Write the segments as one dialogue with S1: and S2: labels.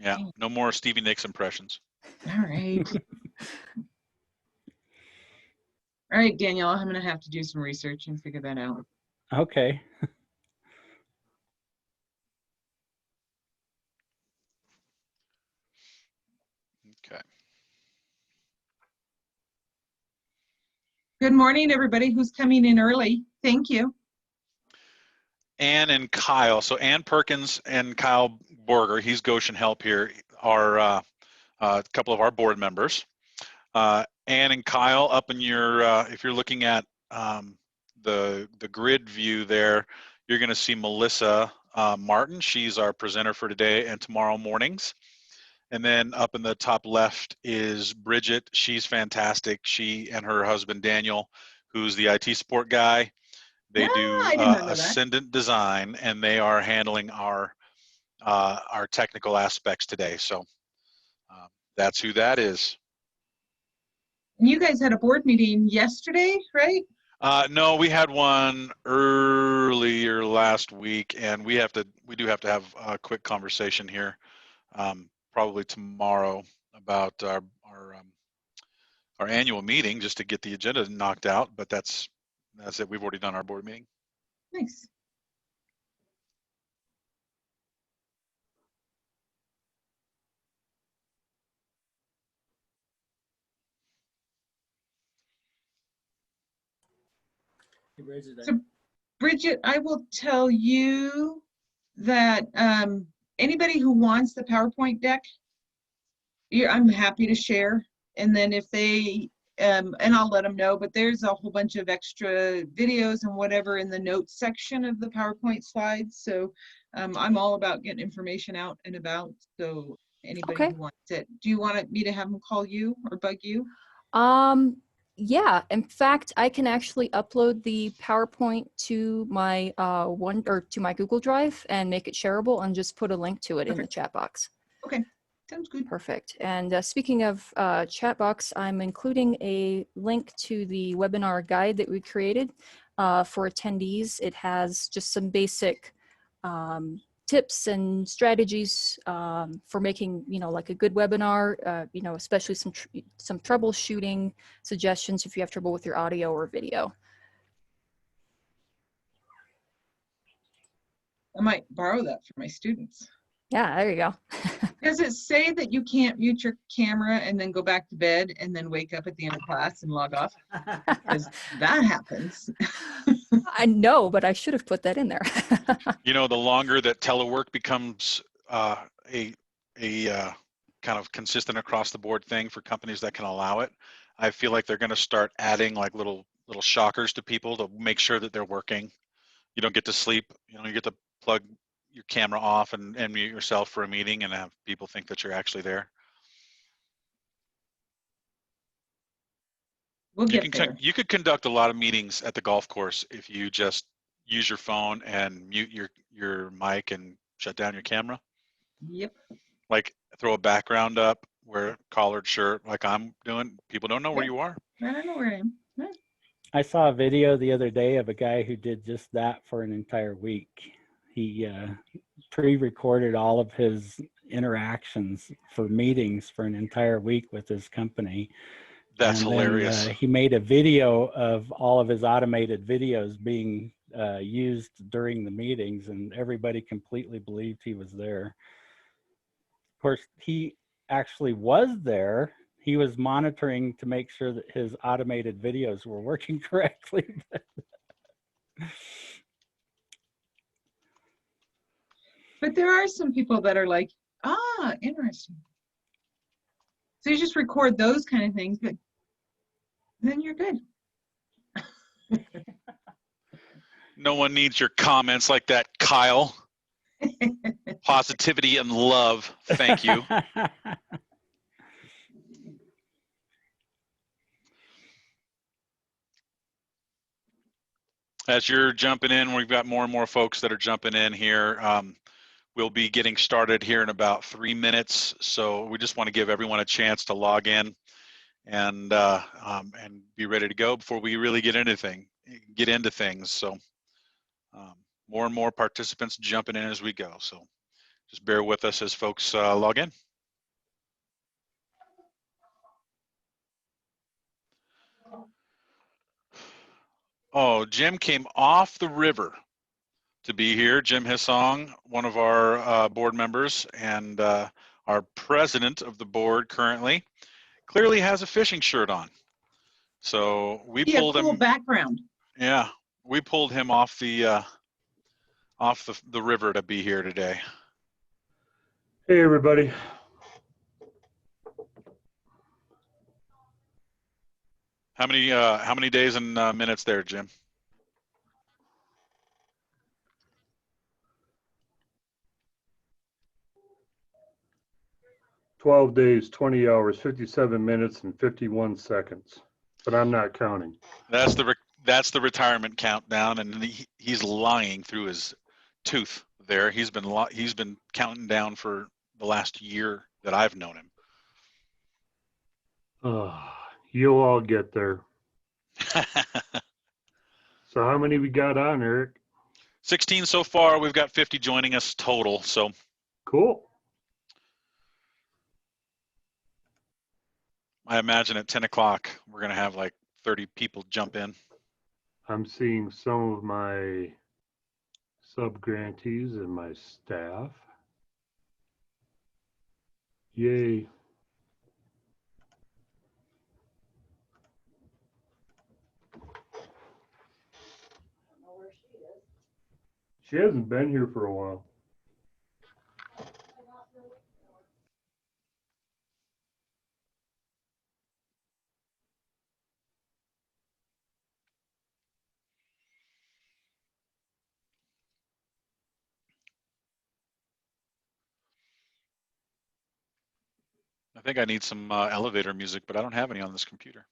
S1: Yeah, no more Stevie Nicks impressions.
S2: All right. All right, Danielle, I'm going to have to do some research and figure that out.
S3: Okay.
S1: Okay.
S2: Good morning, everybody who's coming in early. Thank you.
S1: Ann and Kyle. So Ann Perkins and Kyle Borger, he's Goshen Help here, are a couple of our board members. Ann and Kyle, up in your, if you're looking at the grid view there, you're going to see Melissa Martin. She's our presenter for today and tomorrow mornings. And then up in the top left is Bridget. She's fantastic. She and her husband Daniel, who's the IT support guy. They do Ascendant Design, and they are handling our technical aspects today. So that's who that is.
S2: You guys had a board meeting yesterday, right?
S1: No, we had one earlier last week, and we do have to have a quick conversation here, probably tomorrow, about our annual meeting, just to get the agenda knocked out. But that's it. We've already done our board meeting.
S2: Nice. So, Bridget, I will tell you that anybody who wants the PowerPoint deck, I'm happy to share. And then if they, and I'll let them know, but there's a whole bunch of extra videos and whatever in the notes section of the PowerPoint slides. So I'm all about getting information out and about. So anybody who wants it. Do you want me to have them call you or bug you?
S4: Yeah, in fact, I can actually upload the PowerPoint to my to my Google Drive and make it shareable and just put a link to it in the chat box.
S2: Okay, sounds good.
S4: Perfect. And speaking of chat box, I'm including a link to the webinar guide that we created for attendees. It has just some basic tips and strategies for making, like a good webinar, especially some troubleshooting suggestions if you have trouble with your audio or video.
S2: I might borrow that for my students.
S4: Yeah, there you go.
S2: Does it say that you can't mute your camera and then go back to bed and then wake up at the end of class and log off? Because that happens.
S4: I know, but I should have put that in there.
S1: The longer that telework becomes a kind of consistent across the board thing for companies that can allow it, I feel like they're going to start adding like little shockers to people to make sure that they're working. You don't get to sleep. You get to plug your camera off and mute yourself for a meeting and have people think that you're actually there.
S2: We'll get there.
S1: You could conduct a lot of meetings at the golf course if you just use your phone and mute your mic and shut down your camera.
S2: Yep.
S1: Like throw a background up, wear a collared shirt like I'm doing. People don't know where you are.
S2: I don't know where I am.
S3: I saw a video the other day of a guy who did just that for an entire week. He pre-recorded all of his interactions for meetings for an entire week with his company.
S1: That's hilarious.
S3: He made a video of all of his automated videos being used during the meetings, and everybody completely believed he was there. Of course, he actually was there. He was monitoring to make sure that his automated videos were working correctly.
S2: But there are some people that are like, interesting. So you just record those kind of things, but then you're good.
S1: No one needs your comments like that, Kyle. Positivity and love. Thank you. As you're jumping in, we've got more and more folks that are jumping in here. We'll be getting started here in about 3 minutes, so we just want to give everyone a chance to log in and be ready to go before we really get into things. So more and more participants jumping in as we go. So Just bear with us as folks log in. Oh, Jim came off the river to be here. Jim Hissong, one of our board members and our president of the board currently, clearly has a fishing shirt on. So we
S2: Yeah,
S1: pulled
S2: cool
S1: him.
S2: background.
S1: Yeah, we pulled him off the river to be here today.
S5: Hey, everybody.
S1: How many days and minutes there, Jim?
S5: "12 days, 20 hours, 57 minutes, and 51 seconds." But I'm not counting.
S1: That's the retirement countdown, and he's lying through his tooth there. He's been counting down for the last year that I've known him.
S5: You'll all get there. So how many we got on, Eric?
S1: 16 so far. We've got 50 joining us total. So
S5: Cool.
S1: I imagine at 10 o'clock we're gonna have like 30 people jump in.
S5: I'm seeing some of my sub-grantees and my staff. Yay. She hasn't been here for a while.
S1: I think I need some elevator music, but I don't have any on this computer.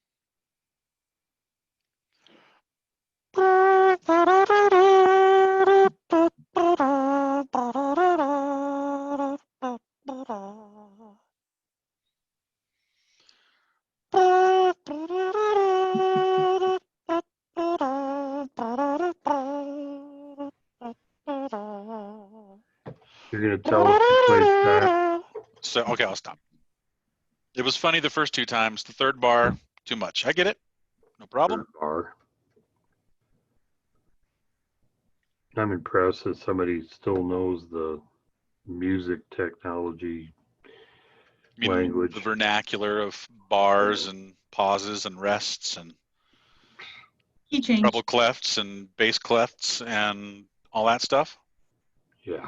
S5: You're going to tell us to play that?
S1: So, okay, I'll stop. It was funny the first two times. The third bar, too much. I get it. No problem.
S5: Bar. I'm impressed that somebody still knows the music technology
S1: You mean
S5: language.
S1: the vernacular of bars and pauses and rests and
S2: Key change.
S1: treble clefs and bass clefs and all that stuff.
S5: Yeah.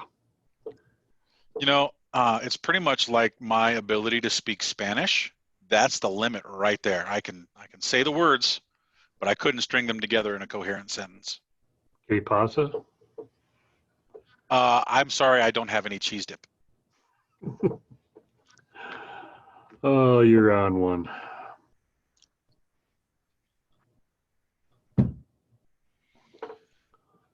S1: You know, it's pretty much like my ability to speak Spanish. That's the limit right there. I can say the words, but I couldn't string them together in a coherent sentence.
S5: ¿Qué pasa?
S1: I'm sorry, I don't have any cheese dip.
S5: Oh, you're on one.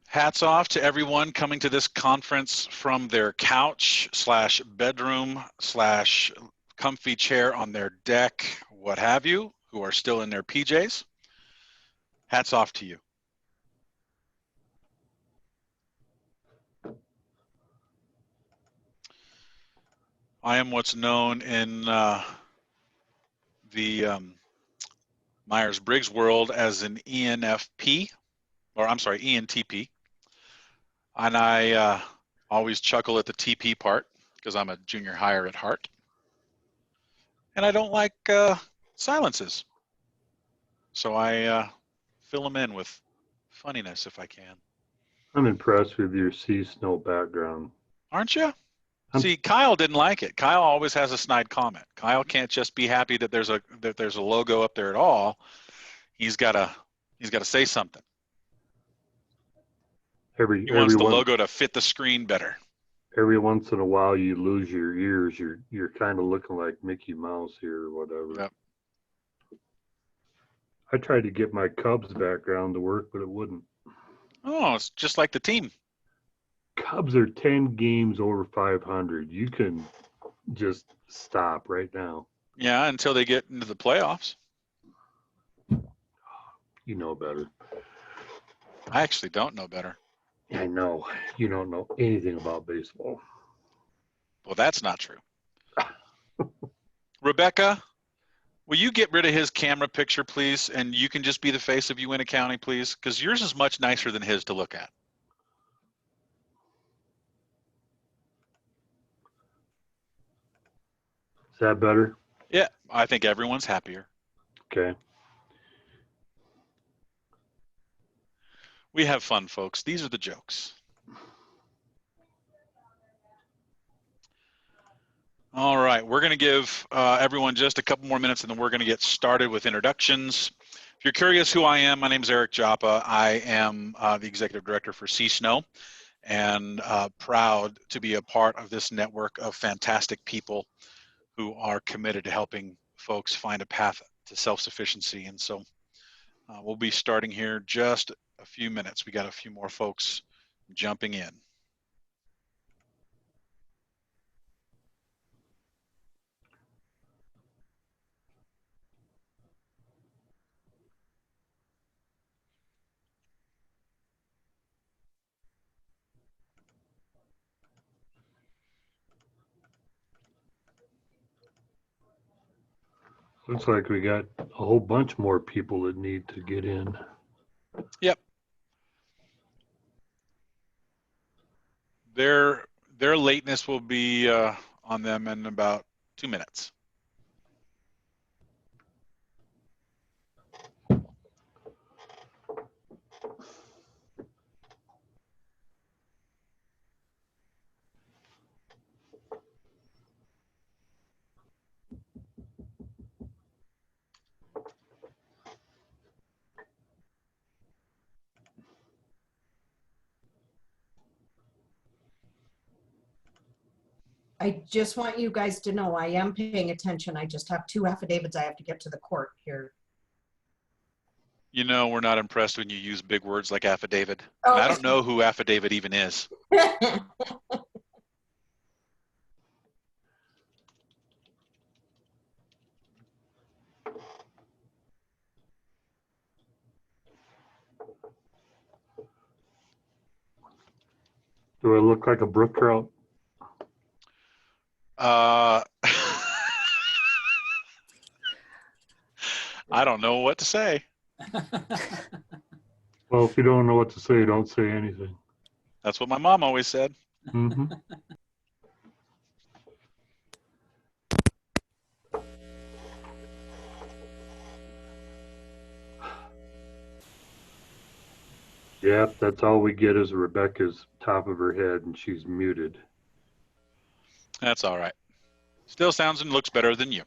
S1: Hats off to everyone coming to this conference from their couch / bedroom / comfy chair on their deck, what have you, who are still in their PJs. Hats off to you. I am what's known in the Myers-Briggs world as an ENFP, or I'm sorry, ENTP. And I always chuckle at the TP part because I'm a junior hire at heart. And I don't like silences. So I fill them in with funniness if I can.
S5: I'm impressed with your CSNOW background.
S1: Aren't you? See, Kyle didn't like it. Kyle always has a snide comment. Kyle can't just be happy that there's a logo up there at all. He's got to say something. He wants the logo to fit the screen better.
S5: Every once in a while, you lose your ears. You're kind of looking like Mickey Mouse here or whatever.
S1: Yep.
S5: I tried to get my Cubs background to work, but it wouldn't.
S1: Oh, it's just like the team.
S5: Cubs are 10 games over 500. You can just stop right now.
S1: Yeah, until they get into the playoffs.
S5: You know better.
S1: I actually don't know better.
S5: I know. You don't know anything about baseball.
S1: Well, that's not true. Rebecca, will you get rid of his camera picture, please? And you can just be the face of Uintah County, please? Because yours is much nicer than his to look at.
S5: Is that better?
S1: Yeah, I think everyone's happier.
S5: Okay.
S1: We have fun, folks. These are the jokes. All right, we're going to give everyone just a couple more minutes, and then we're going to get started with introductions. If you're curious who I am, my name is Eric Joppa. I am the Executive Director for CSNOW, and proud to be a part of this network of fantastic people who are committed to helping folks find a path to self-sufficiency. And so we'll be starting here just a few minutes. We got a few more folks jumping in.
S5: Looks like we got a whole bunch more people that need to get in.
S1: Yep. Their lateness will be on them in about 2 minutes.
S6: I just want you guys to know I am paying attention. I just have 2 affidavits I have to get to the court here.
S1: You know, we're not impressed when you use big words like affidavit.
S6: Oh.
S1: And I don't know who affidavit even is.
S5: Do I look like a brook trout?
S1: I don't know what to say.
S5: Well, if you don't know what to say, don't say anything.
S1: That's what my mom always said.
S5: Mm-hmm. Yep, that's all we get is Rebecca's top of her head, and she's muted.
S1: That's all right. Still sounds and looks better than you.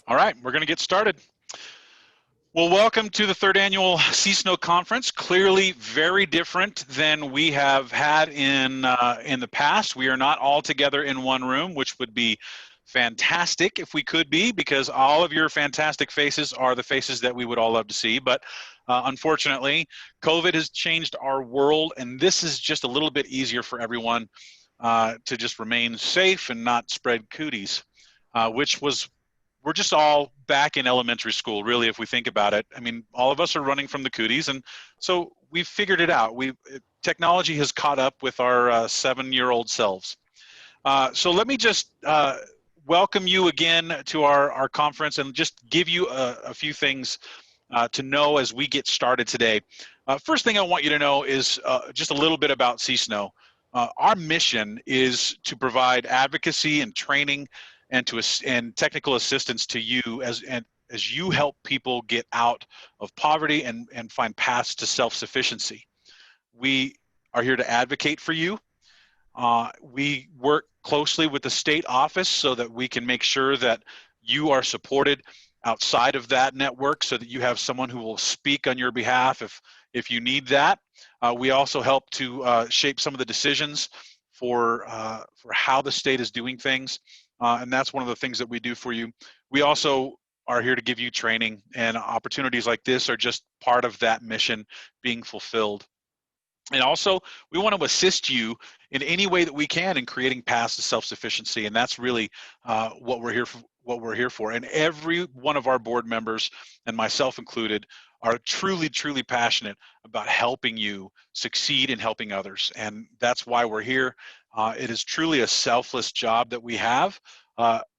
S1: All right, we're going to get started. Well, welcome to the 3rd annual CSNOW conference. Clearly very different than we have had in the past. We are not all together in one room, which would be fantastic if we could be, because all of your fantastic faces are the faces that we would all love to see. But unfortunately, COVID has changed our world, and this is just a little bit easier for everyone to just remain safe and not spread cooties, which was, we're just all back in elementary school, really, if we think about it. I mean, all of us are running from the cooties, and so we've figured it out. Technology has caught up with our 7-year-old selves. So let me just welcome you again to our conference and just give you a few things to know as we get started today. First thing I want you to know is just a little bit about CSNOW. Our mission is to provide advocacy and training and technical assistance to you as you help people get out of poverty and find paths to self-sufficiency. We are here to advocate for you. We work closely with the state office so that we can make sure that you are supported outside of that network, so that you have someone who will speak on your behalf if you need that. We also help to shape some of the decisions for how the state is doing things, and that's one of the things that we do for you. We also are here to give you training, and opportunities like this are just part of that mission being fulfilled. And also, we want to assist you in any way that we can in creating paths to self-sufficiency, and that's really what we're here for. And every one of our board members, and myself included, are truly, truly passionate about helping you succeed and helping others, and that's why we're here. It is truly a selfless job that we have,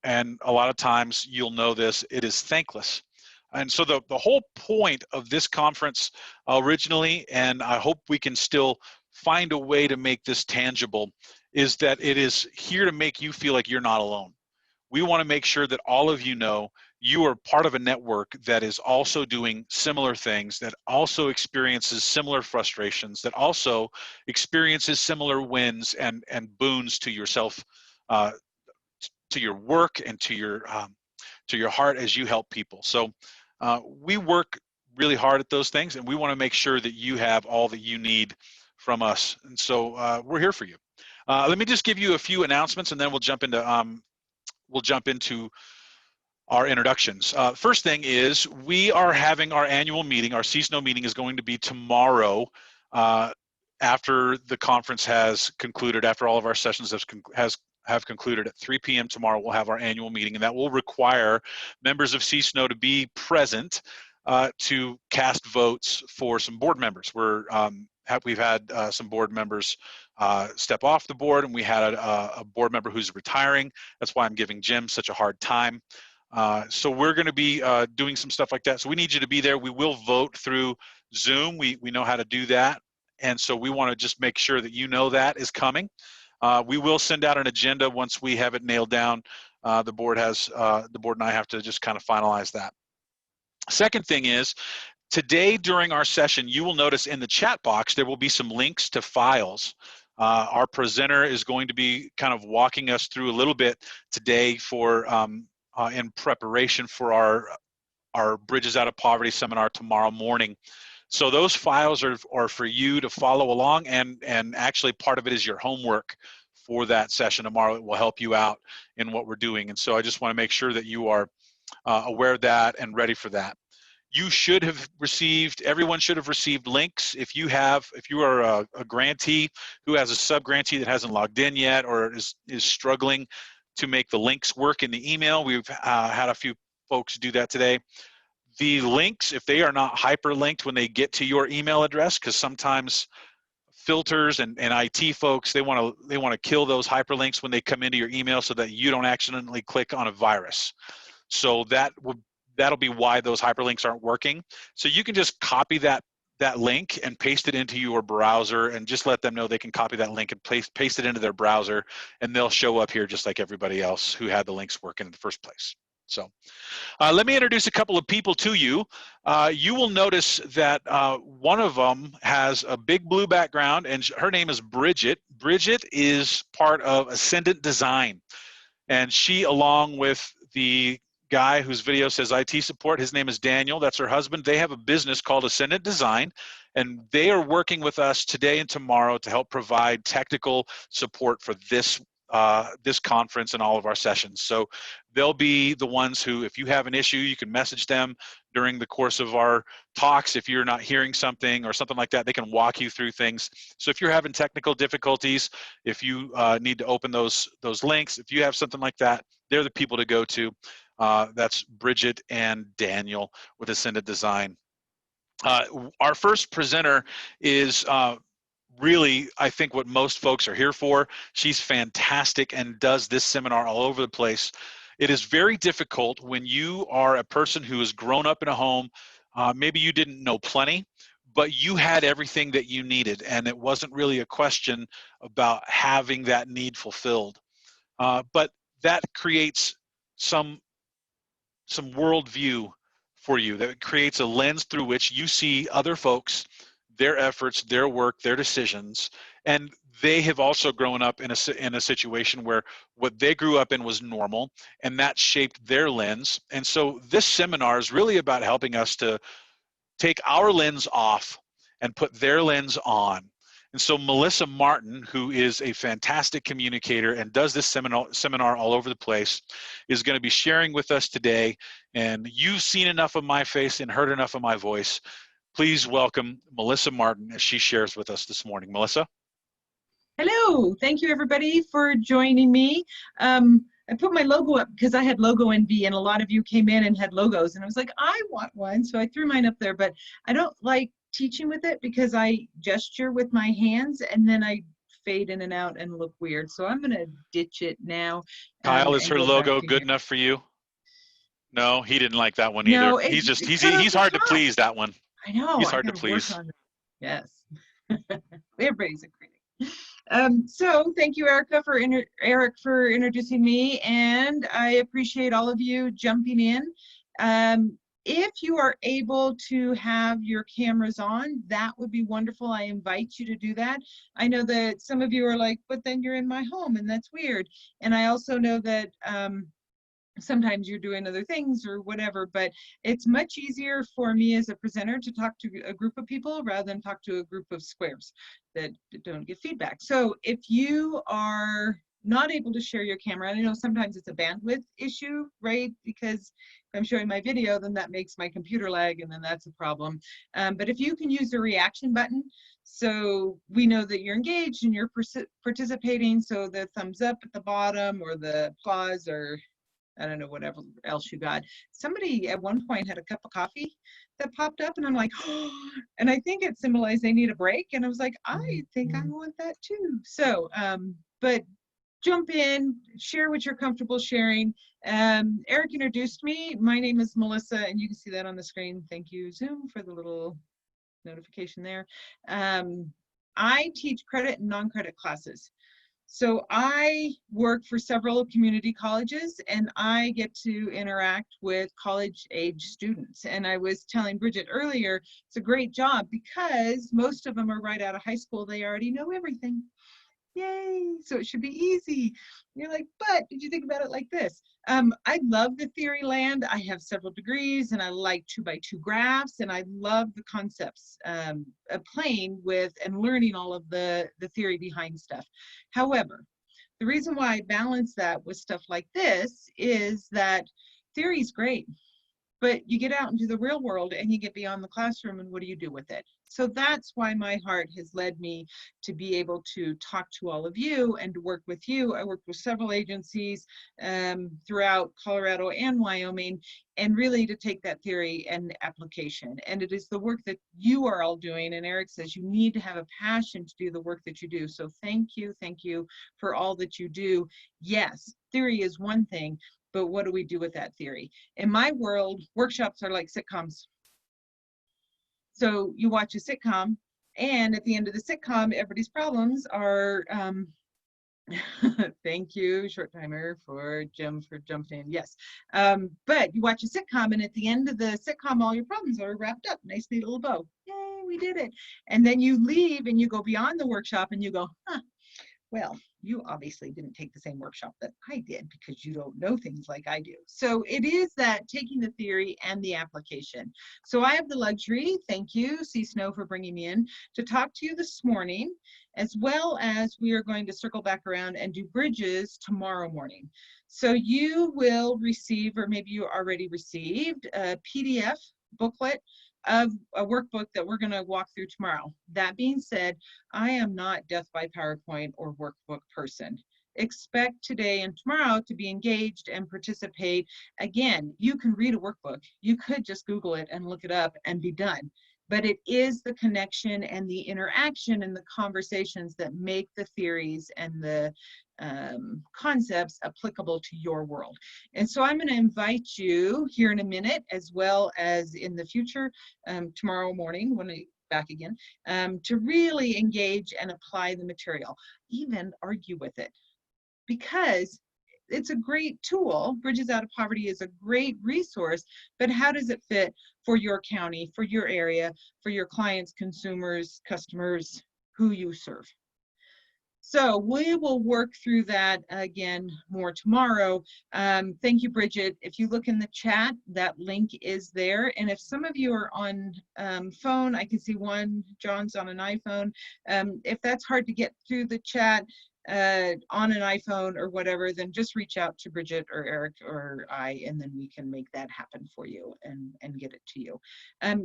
S1: and a lot of times, you'll know this, it is thankless. And so the whole point of this conference originally, and I hope we can still find a way to make this tangible, is that it is here to make you feel like you're not alone. We want to make sure that all of you know you are part of a network that is also doing similar things, that also experiences similar frustrations, that also experiences similar wins and boons to yourself, to your work, and to your heart as you help people. So we work really hard at those things, and we want to make sure that you have all that you need from us. And so we're here for you. Let me just give you a few announcements, and then we'll jump into our introductions. First thing is, we are having our annual meeting. Our CSNOW meeting is going to be tomorrow, after the conference has concluded, after all of our sessions have concluded. At 3 p.m. tomorrow, we'll have our annual meeting, and that will require members of CSNOW to be present to cast votes for some board members. We've had some board members step off the board, and we had a board member who's retiring. That's why I'm giving Jim such a hard time. So we're going to be doing some stuff like that. So we need you to be there. We will vote through Zoom. We know how to do that. And so we want to just make sure that you know that is coming. We will send out an agenda once we have it nailed down. The board and I have to just kind of finalize that. Second thing is, today during our session, you will notice in the chat box there will be some links to files. Our presenter is going to be kind of walking us through a little bit today for in preparation for our Bridges Out of Poverty seminar tomorrow morning. So those files are for you to follow along, and actually part of it is your homework for that session tomorrow. It will help you out in what we're doing. And so I just want to make sure that you are aware of that and ready for that. You should have received, everyone should have received links. If you are a grantee who has a sub-grantee that hasn't logged in yet, or is struggling to make the links work in the email, we've had a few folks do that today. The links, if they are not hyperlinked when they get to your email address, because sometimes filters and IT folks, they want to kill those hyperlinks when they come into your email so that you don't accidentally click on a virus. So that'll be why those hyperlinks aren't working. So you can just copy that link and paste it into your browser, and just let them know they can copy that link and paste it into their browser, and they'll show up here just like everybody else who had the links working in the first place. So let me introduce a couple of people to you. You will notice that one of them has a big blue background, and her name is Bridget. Bridget is part of Ascendant Design, and she, along with the guy whose video says IT support, his name is Daniel, that's her husband. They have a business called Ascendant Design, and they are working with us today and tomorrow to help provide technical support for this conference and all of our sessions. So they'll be the ones who, if you have an issue, you can message them during the course of our talks. If you're not hearing something or something like that, they can walk you through things. So if you're having technical difficulties, if you need to open those links, if you have something like that, they're the people to go to. That's Bridget and Daniel with Ascendant Design. Our first presenter is really, I think, what most folks are here for. She's fantastic and does this seminar all over the place. It is very difficult when you are a person who has grown up in a home, maybe you didn't know plenty, but you had everything that you needed, and it wasn't really a question about having that need fulfilled. But that creates some worldview for you, that creates a lens through which you see other folks, their efforts, their work, their decisions, and they have also grown up in a situation where what they grew up in was normal, and that shaped their lens. And so this seminar is really about helping us to take our lens off and put their lens on. And so Melissa Martin, who is a fantastic communicator and does this seminar all over the place, is going to be sharing with us today. And you've seen enough of my face and heard enough of my voice. Please welcome Melissa Martin as she shares with us this morning. Melissa?
S2: Hello, thank you everybody for joining me. I put my logo up because I had logo envy, and a lot of you came in and had logos, and I was like, I want one, so I threw mine up there. But I don't like teaching with it because I gesture with my hands and then I fade in and out and look weird. So I'm gonna ditch it now.
S1: Kyle, is
S2: And
S1: her
S2: go back
S1: logo
S2: to
S1: good
S2: here.
S1: enough for you? No, he didn't like that one either.
S2: No,
S1: He's
S2: it cut off
S1: he's
S2: the
S1: hard to
S2: top.
S1: please, that one.
S2: I know.
S1: He's
S2: I
S1: hard to
S2: gotta work
S1: please.
S2: on it. Yes. Everybody's a critic. So thank you, Erica, Eric, for introducing me, and I appreciate all of you jumping in. If you are able to have your cameras on, that would be wonderful. I invite you to do that. I know that some of you are like, but then you're in my home, and that's weird. And I also know that sometimes you're doing other things or whatever, but it's much easier for me as a presenter to talk to a group of people rather than talk to a group of squares that don't get feedback. So if you are not able to share your camera, and I know sometimes it's a bandwidth issue, right? Because if I'm showing my video, then that makes my computer lag, and then that's a problem. But if you can use the reaction button, so we know that you're engaged and you're participating, so the thumbs up at the bottom or the applause or I don't know, whatever else you got. Somebody at one point had a cup of coffee that popped up, and I'm like, oh, and I think it symbolized they need a break. And I was like, I think I want that too. So, but jump in, share what you're comfortable sharing. Eric introduced me. My name is Melissa, and you can see that on the screen. Thank you, Zoom, for the little notification there. I teach credit and non-credit classes. So I work for several community colleges, and I get to interact with college-age students. And I was telling Bridget earlier, it's a great job because most of them are right out of high school. They already know everything. Yay, so it should be easy. You're like, but did you think about it like this? I love the theory land. I have several degrees, and I like 2x2 graphs, and I love the concepts of playing with and learning all of the theory behind stuff. However, the reason why I balance that with stuff like this is that theory is great, but you get out into the real world and you get beyond the classroom, and what do you do with it? So that's why my heart has led me to be able to talk to all of you and to work with you. I work with several agencies throughout Colorado and Wyoming, and really to take that theory and application. And it is the work that you are all doing. And Eric says you need to have a passion to do the work that you do. So thank you for all that you do. Yes, theory is one thing, but what do we do with that theory? In my world, workshops are like sitcoms. So you watch a sitcom, and at the end of the sitcom, everybody's problems are, thank you, short timer for Jim for jumping in, yes. But you watch a sitcom, and at the end of the sitcom, all your problems are wrapped up, nice neat little bow. Yay, we did it. And then you leave and you go beyond the workshop and you go, huh, well, you obviously didn't take the same workshop that I did because you don't know things like I do. So it is that taking the theory and the application. So I have the luxury, thank you, CSNOW, for bringing me in to talk to you this morning, as well as we are going to circle back around and do bridges tomorrow morning. So you will receive, or maybe you already received, a PDF booklet of a workbook that we're going to walk through tomorrow. That being said, I am not death by PowerPoint or workbook person. Expect today and tomorrow to be engaged and participate. Again, you can read a workbook. You could just Google it and look it up and be done. But it is the connection and the interaction and the conversations that make the theories and the concepts applicable to your world. And so I'm going to invite you here in a minute, as well as in the future, tomorrow morning when I back again, to really engage and apply the material, even argue with it, because it's a great tool. Bridges Out of Poverty is a great resource, but how does it fit for your county, for your area, for your clients, consumers, customers, who you serve? So we will work through that again more tomorrow. Thank you, Bridget. If you look in the chat, that link is there. And if some of you are on phone, I can see one, John's on an iPhone. If that's hard to get through the chat on an iPhone or whatever, then just reach out to Bridget or Eric or I, and then we can make that happen for you and get it to you.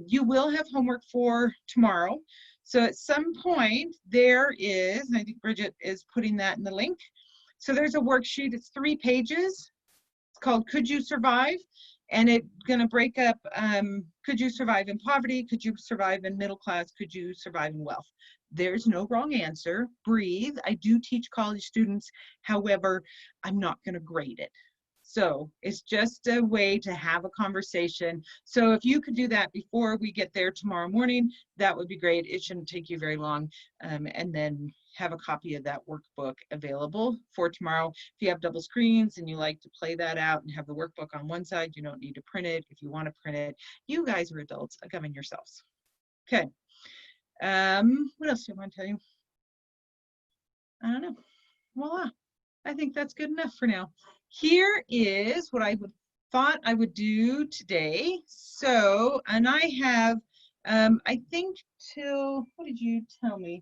S2: You will have homework for tomorrow. So at some point there is, and I think Bridget is putting that in the link. So there's a worksheet, it's 3 pages. It's called Could You Survive? And it's gonna break up, could you survive in poverty? Could you survive in middle class? Could you survive in wealth? There's no wrong answer, breathe. I do teach college students, however, I'm not gonna grade it. So it's just a way to have a conversation. So if you could do that before we get there tomorrow morning, that would be great. It shouldn't take you very long. And then have a copy of that workbook available for tomorrow. If you have double screens and you like to play that out and have the workbook on one side, you don't need to print it. If you want to print it, you guys are adults, govern yourselves. Okay. What else do I want to tell you? I don't know. Voila. I think that's good enough for now. Here is what I thought I would do today. So, and I have, I think till, what did you tell me?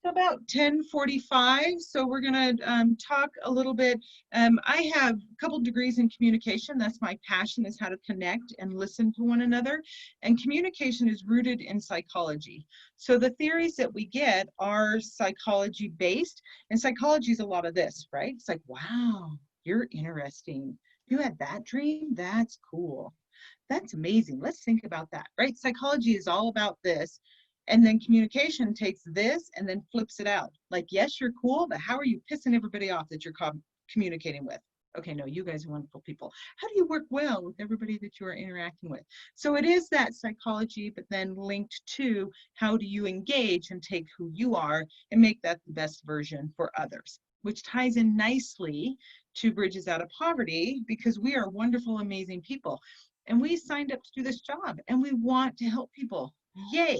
S2: About 10:45. So we're gonna talk a little bit. I have a couple degrees in communication. That's my passion, is how to connect and listen to one another. And communication is rooted in psychology. So the theories that we get are psychology based, and psychology is a lot of this, right? It's like, wow, you're interesting. You had that dream? That's cool. That's amazing. Let's think about that, right? Psychology is all about this. And then communication takes this and then flips it out. Like, yes, you're cool, but how are you pissing everybody off that you're communicating with? Okay, no, you guys are wonderful people. How do you work well with everybody that you are interacting with? So it is that psychology, but then linked to how do you engage and take who you are and make that the best version for others, which ties in nicely to Bridges Out of Poverty, because we are wonderful, amazing people. And we signed up to do this job and we want to help people. Yay.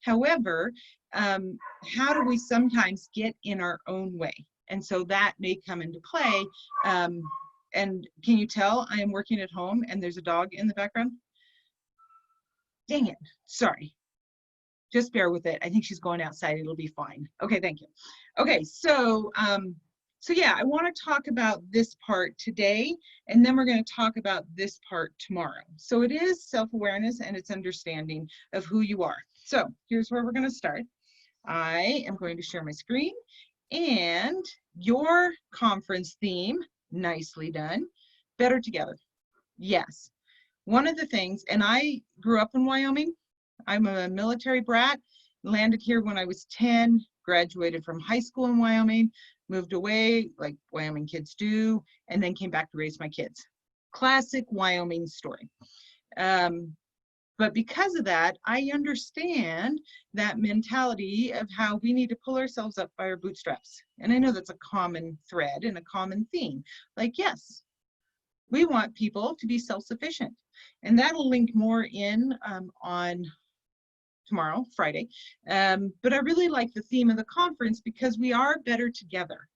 S2: However, how do we sometimes get in our own way? And so that may come into play. And can you tell I am working at home and there's a dog in the background? Dang it, sorry. Just bear with it. I think she's going outside, it'll be fine. Okay, thank you. Okay, so yeah, I want to talk about this part today, and then we're going to talk about this part tomorrow. So it is self-awareness and it's understanding of who you are. So here's where we're going to start. I am going to share my screen, and your conference theme, nicely done, better together. Yes. One of the things, and I grew up in Wyoming. I'm a military brat, landed here when I was 10, graduated from high school in Wyoming, moved away like Wyoming kids do, and then came back to raise my kids. Classic Wyoming story. But because of that, I understand that mentality of how we need to pull ourselves up by our bootstraps. And I know that's a common thread and a common theme. Like, yes, we want people to be self-sufficient. And that'll link more in on tomorrow, Friday. But I really like the theme of the conference because we are better together.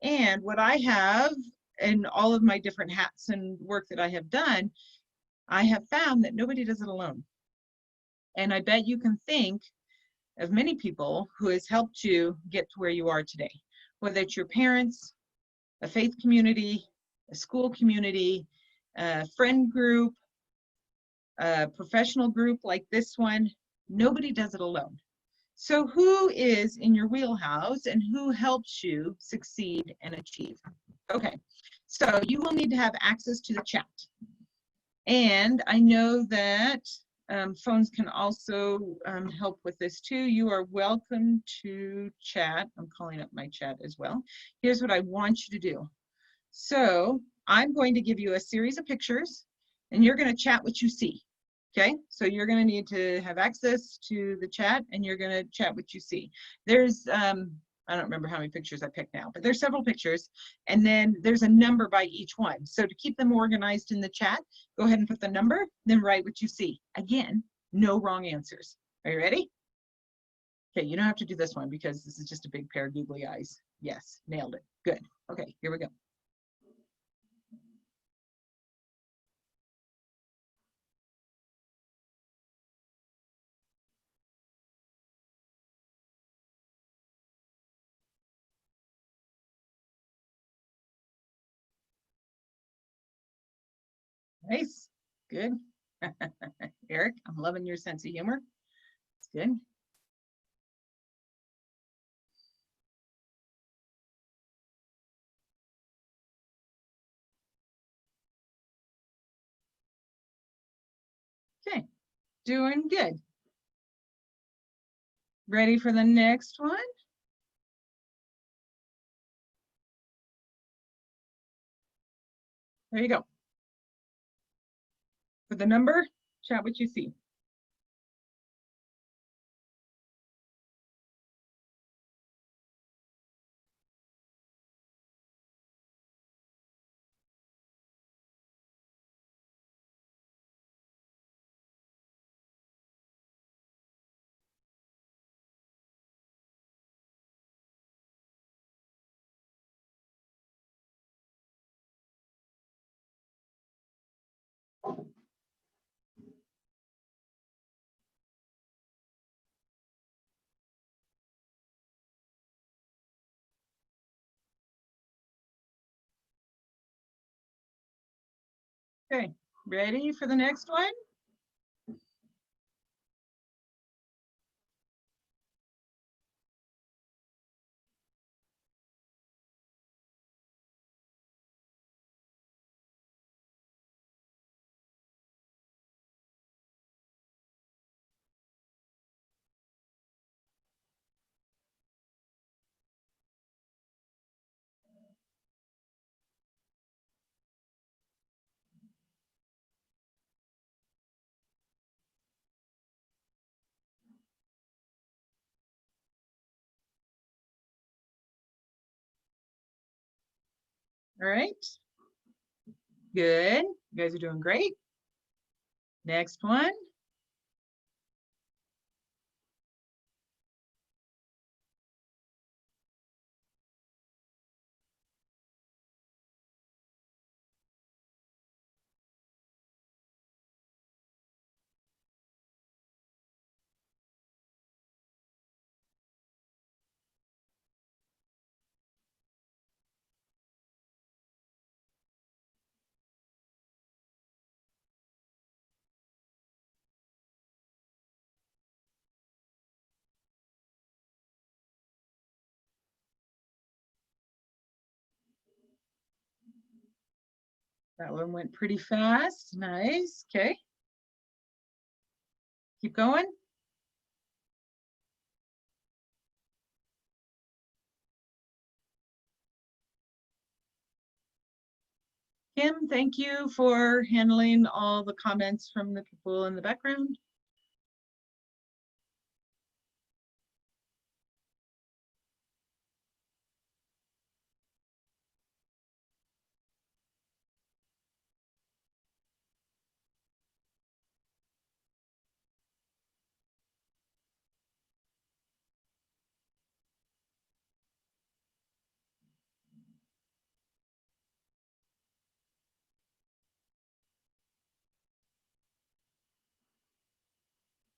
S2: And what I have in all of my different hats and work that I have done, I have found that nobody does it alone. And I bet you can think of many people who has helped you get to where you are today, whether it's your parents, a faith community, a school community, a friend group, a professional group like this one. Nobody does it alone. So who is in your wheelhouse and who helps you succeed and achieve? Okay, so you will need to have access to the chat. And I know that phones can also help with this too. You are welcome to chat. I'm calling up my chat as well. Here's what I want you to do. So I'm going to give you a series of pictures and you're going to chat what you see. Okay, so you're going to need to have access to the chat and you're going to chat what you see. There's, I don't remember how many pictures I picked now, but there's several pictures and then there's a number by each one. So to keep them organized in the chat, go ahead and put the number, then write what you see. Again, no wrong answers. Are you ready? Okay, you don't have to do this one because this is just a big pair of googly eyes. Yes, nailed it. Good. Okay, here we go. Nice. Good. Eric, I'm loving your sense of humor. It's good. Okay, doing good. Ready for the next one? There you go. For the number, chat what you see. Okay, ready for the next one? All right. Good. You guys are doing great. Next one. That one went pretty fast. Nice. Okay. Keep going. Kim, thank you for handling all the comments from the people in the background.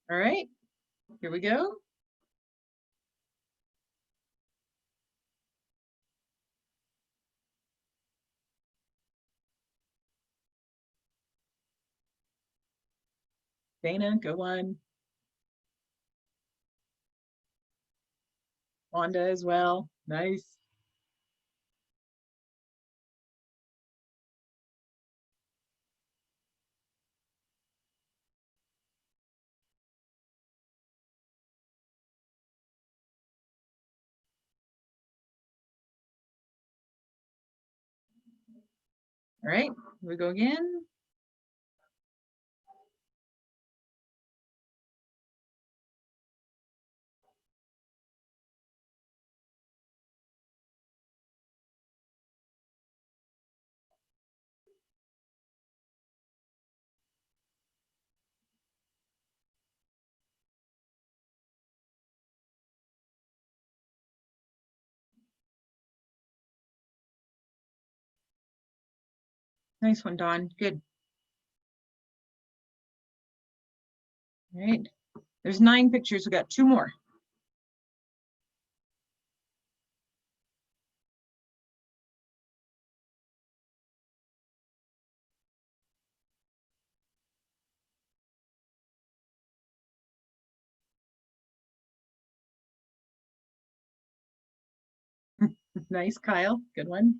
S2: All right, here we go. Dana, go on. Wanda as well. Nice. All right, here we go again. Nice one, Dawn. Good. All right. There's 9 pictures. We got 2 more. Nice, Kyle. Good one.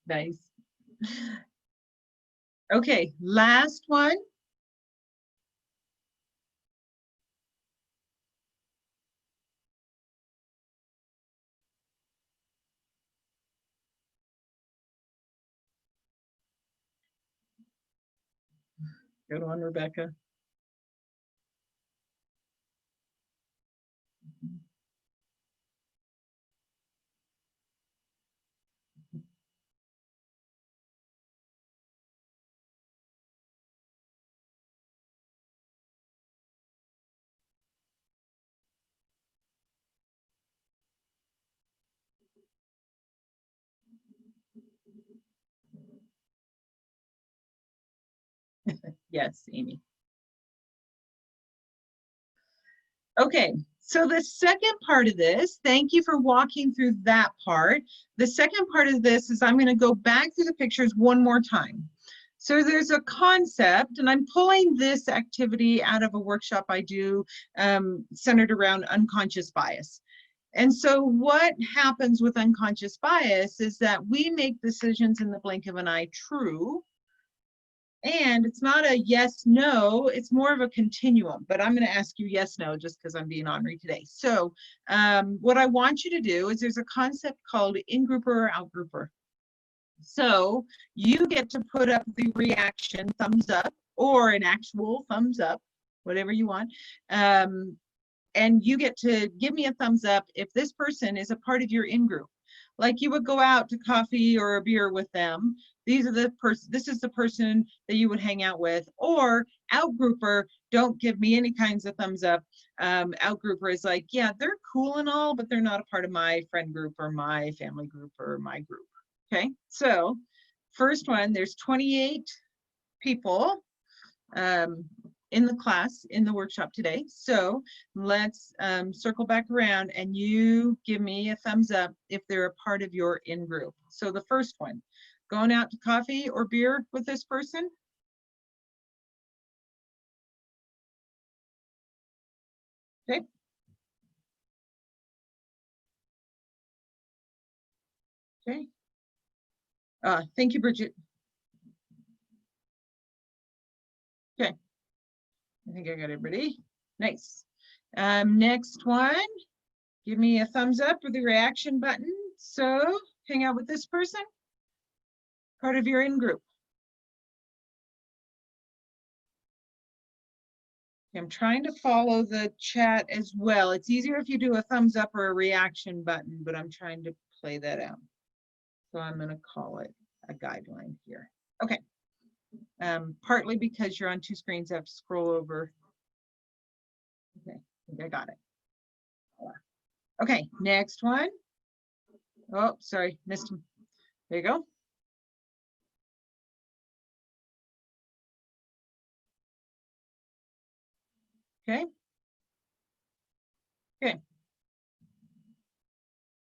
S2: Nice. Okay, last one. Good one, Rebecca. Yes, Amy. Okay, so the second part of this, thank you for walking through that part. The second part of this is I'm going to go back through the pictures one more time. So there's a concept, and I'm pulling this activity out of a workshop I do centered around unconscious bias. And so what happens with unconscious bias is that we make decisions in the blink of an eye true. And it's not a yes, no, it's more of a continuum, but I'm going to ask you yes, no, just because I'm being ornery today. So what I want you to do is there's a concept called in-grouper or out-grouper. So you get to put up the reaction thumbs up or an actual thumbs up, whatever you want. And you get to give me a thumbs up if this person is a part of your in-group. Like you would go out to coffee or a beer with them. This is the person that you would hang out with. Or out-grouper, don't give me any kinds of thumbs up. Out-grouper is like, yeah, they're cool and all, but they're not a part of my friend group or my family group or my group. Okay, so first one, there's 28 people in the class, in the workshop today. So let's circle back around and you give me a thumbs up if they're a part of your in-group. So the first one, going out to coffee or beer with this person? Okay. Okay. Thank you, Bridget. Okay. I think I got everybody. Nice. Next one, give me a thumbs up with the reaction button. So hang out with this person, part of your in-group. I'm trying to follow the chat as well. It's easier if you do a thumbs up or a reaction button, but I'm trying to play that out. So I'm going to call it a guideline here. Okay. Partly because you're on 2 screens, I have to scroll over. Okay, I think I got it. Okay, next one. Oh, sorry, missed him. There you go. Okay. Okay.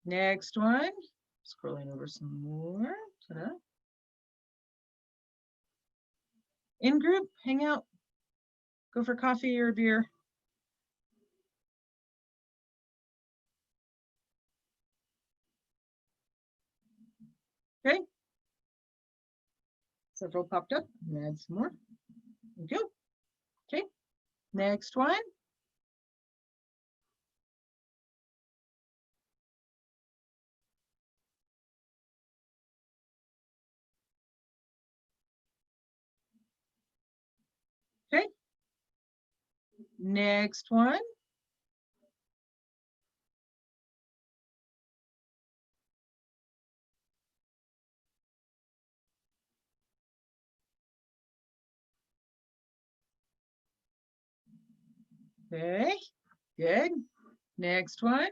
S2: Next one. Scrolling over some more. Ta-da. In group, hang out, go for coffee or a beer. Okay. Several popped up. Add some more. Thank you. Okay. Next one. Next one. Okay, good. Next one.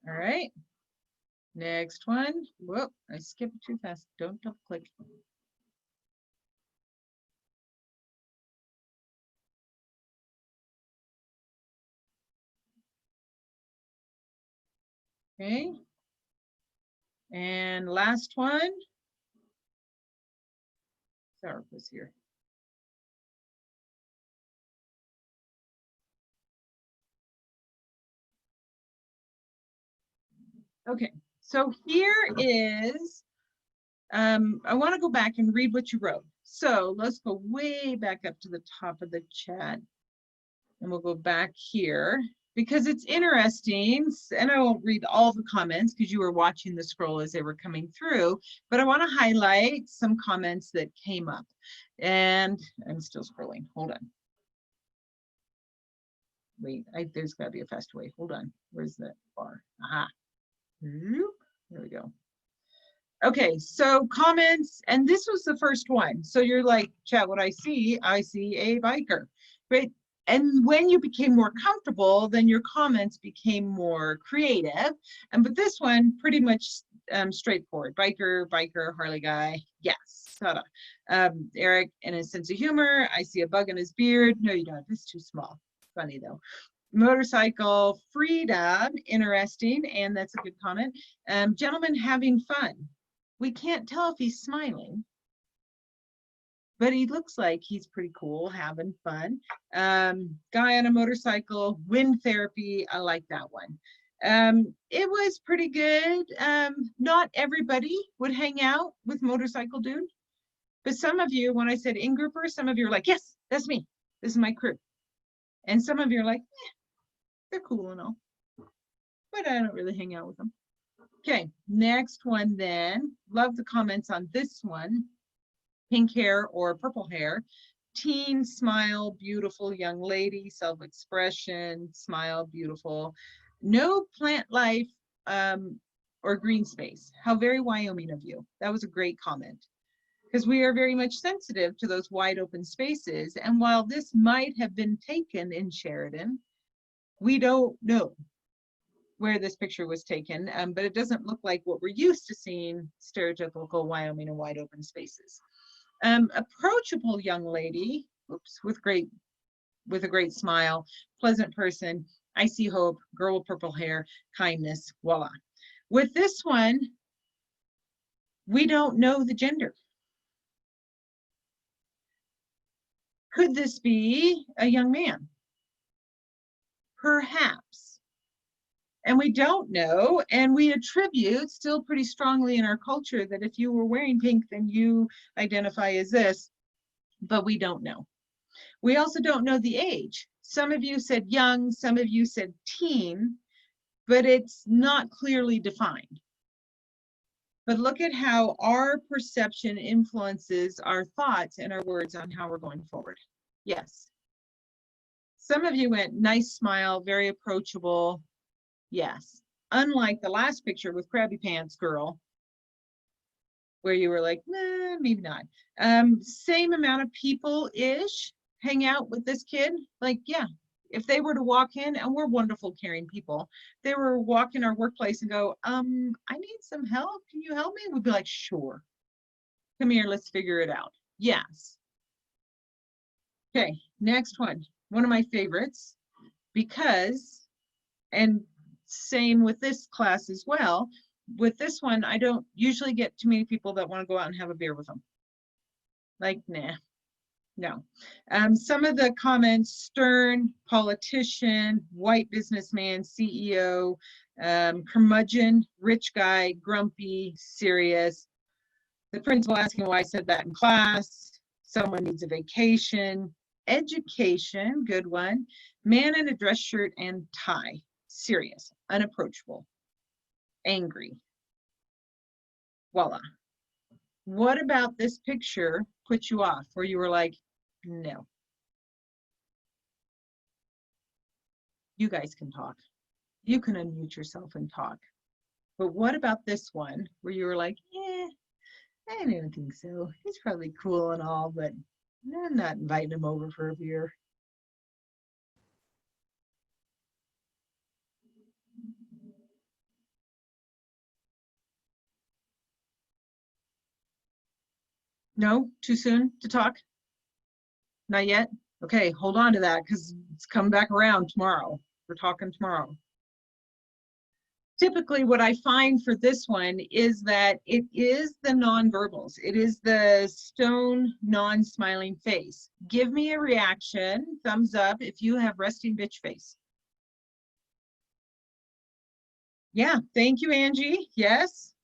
S2: All right. Next one. Whoop, I skipped too fast. Don't double click. Okay. And last one. Sorry, was here. Okay, so here is, I want to go back and read what you wrote. So let's go way back up to the top of the chat. And we'll go back here because it's interesting. And I won't read all the comments because you were watching the scroll as they were coming through. But I want to highlight some comments that came up. And I'm still scrolling. Hold on. Wait, there's got to be a faster way. Hold on. Where's that bar? Aha. There we go. Okay, so comments, and this was the first one. So you're like, chat, what I see a biker, right? And when you became more comfortable, then your comments became more creative. And but this one, pretty much straightforward. Biker, Harley guy, yes. Eric and his sense of humor. I see a bug in his beard. No, you don't. It's too small. Funny though. Motorcycle freedom, interesting, and that's a good comment. Gentleman having fun. We can't tell if he's smiling, but he looks like he's pretty cool, having fun. Guy on a motorcycle, wind therapy. I like that one. It was pretty good. Not everybody would hang out with motorcycle dude, but some of you, when I said in-grouper, some of you are like, yes, that's me. This is my crew. And some of you are like, they're cool and all, but I don't really hang out with them. Okay, next one then. Love the comments on this one. Pink hair or purple hair. Teen, smile, beautiful young lady, self-expression, smile, beautiful. No plant life or green space. How very Wyoming of you. That was a great comment. Because we are very much sensitive to those wide open spaces. And while this might have been taken in Sheridan, we don't know where this picture was taken, but it doesn't look like what we're used to seeing, stereotypical Wyoming and wide open spaces. Approachable young lady, oops, with a great smile, pleasant person, I see hope, girl with purple hair, kindness, voila. With this one, we don't know the gender. Could this be a young man? Perhaps. And we don't know, and we attribute still pretty strongly in our culture that if you were wearing pink, then you identify as this, but we don't know. We also don't know the age. Some of you said young, some of you said teen, but it's not clearly defined. But look at how our perception influences our thoughts and our words on how we're going forward. Yes. Some of you went, nice smile, very approachable. Yes. Unlike the last picture with Krabby Pants Girl, where you were like, nah, maybe not. Same amount of people-ish hang out with this kid. Like, yeah, if they were to walk in, and we're wonderful, caring people, they were walk in our workplace and go, I need some help. Can you help me? We'd be like, sure. Come here, let's figure it out. Yes. Okay, next one. One of my favorites, because, and same with this class as well. With this one, I don't usually get too many people that want to go out and have a beer with them. Like, nah, no. Some of the comments, stern, politician, white businessman, CEO, curmudgeon, rich guy, grumpy, serious. The principal asking why I said that in class. Someone needs a vacation. Education, good one. Man in a dress shirt and tie. serious, unapproachable, angry. Voila. What about this picture put you off, where you were like, no? You guys can talk. You can unmute yourself and talk. But what about this one where you were like, I don't think so. He's probably cool and all, but I'm not inviting him over for a beer. No? Too soon to talk? Not yet? Okay, hold on to that because it's coming back around tomorrow. We're talking tomorrow. Typically what I find for this one is that it is the nonverbals. It is the stone non-smiling face. Give me a reaction, thumbs up, if you have resting bitch face. Yeah, thank you, Angie. Yes,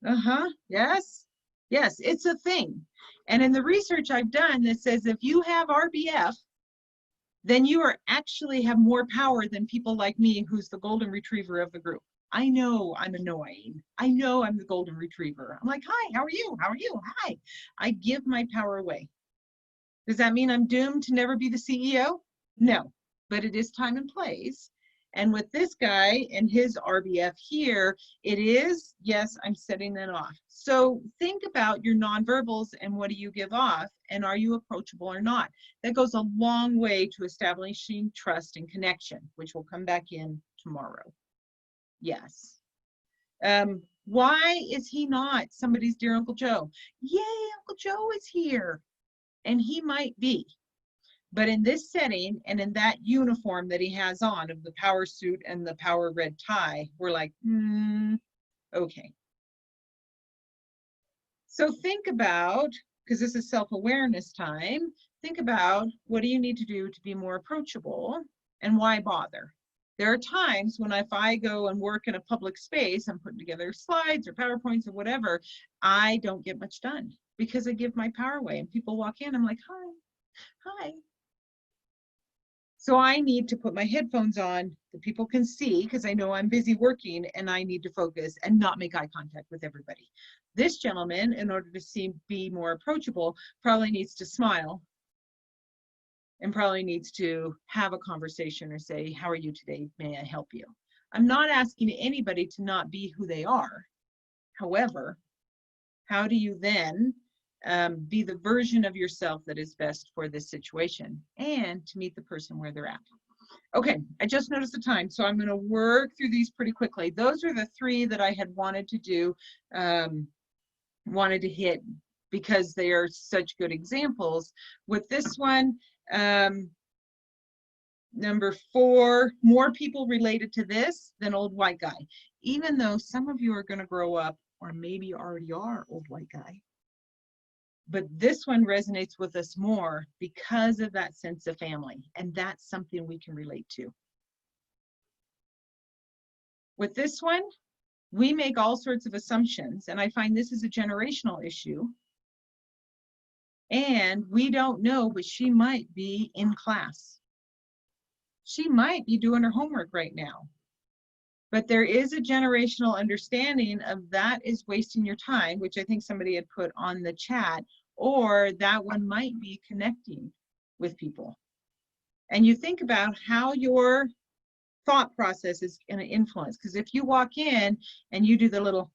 S2: yes, yes, it's a thing. And in the research I've done that says if you have RBF, then you are actually have more power than people like me, who's the golden retriever of the group. I know I'm annoying. I know I'm the golden retriever. I'm like, hi, how are you? How are you? Hi. I give my power away. Does that mean I'm doomed to never be the CEO? No, but it is time and place. And with this guy and his RBF here, it is, yes, I'm setting that off. So think about your nonverbals and what do you give off, and are you approachable or not? That goes a long way to establishing trust and connection, which will come back in tomorrow. Yes. Why is he not somebody's dear Uncle Joe? Yay, Uncle Joe is here. And he might be. But in this setting and in that uniform that he has on of the power suit and the power red tie, we're like, okay. So think about, because this is self-awareness time, think about what do you need to do to be more approachable and why bother? There are times when if I go and work in a public space, I'm putting together slides or PowerPoints or whatever, I don't get much done because I give my power away and people walk in, I'm like, hi, hi. So I need to put my headphones on that people can see because I know I'm busy working and I need to focus and not make eye contact with everybody. This gentleman, in order to be more approachable, probably needs to smile and probably needs to have a conversation or say, how are you today? May I help you? I'm not asking anybody to not be who they are. However, how do you then be the version of yourself that is best for this situation and to meet the person where they're at? Okay, I just noticed the time, so I'm going to work through these pretty quickly. Those are the three that I had wanted to do, wanted to hit because they are such good examples. With this one, number 4, more people related to this than old white guy. Even though some of you are going to grow up or maybe already are old white guy. But this one resonates with us more because of that sense of family. And that's something we can relate to. With this one, we make all sorts of assumptions. And I find this is a generational issue. And we don't know, but she might be in class. She might be doing her homework right now. But there is a generational understanding of that is wasting your time, which I think somebody had put on the chat, or that one might be connecting with people. And you think about how your thought process is going to influence. Because if you walk in and you do the little,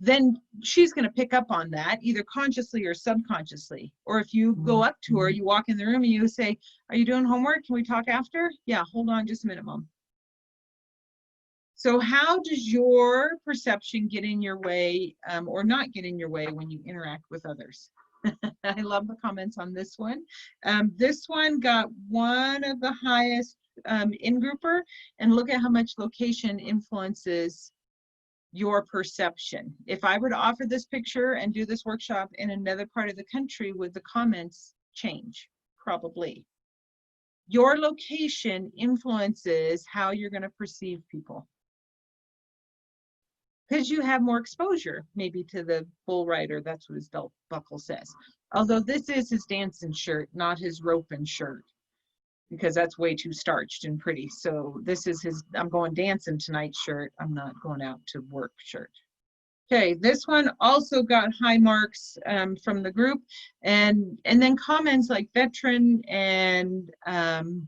S2: then she's going to pick up on that either consciously or subconsciously. Or if you go up to her, you walk in the room and you say, are you doing homework? Can we talk after? Yeah, hold on just a minute, Mom. So how does your perception get in your way or not get in your way when you interact with others? I love the comments on this one. This one got one of the highest in-grouper, and look at how much location influences your perception. If I were to offer this picture and do this workshop in another part of the country, would the comments change? Probably. Your location influences how you're going to perceive people. Because you have more exposure, maybe to the bull rider. That's what his belt buckle says. Although this is his dancing shirt, not his roping shirt. because that's way too starched and pretty. So this is his I'm going dancing tonight shirt. I'm not going out to work shirt. Okay, this one also got high marks from the group, and then comments like veteran and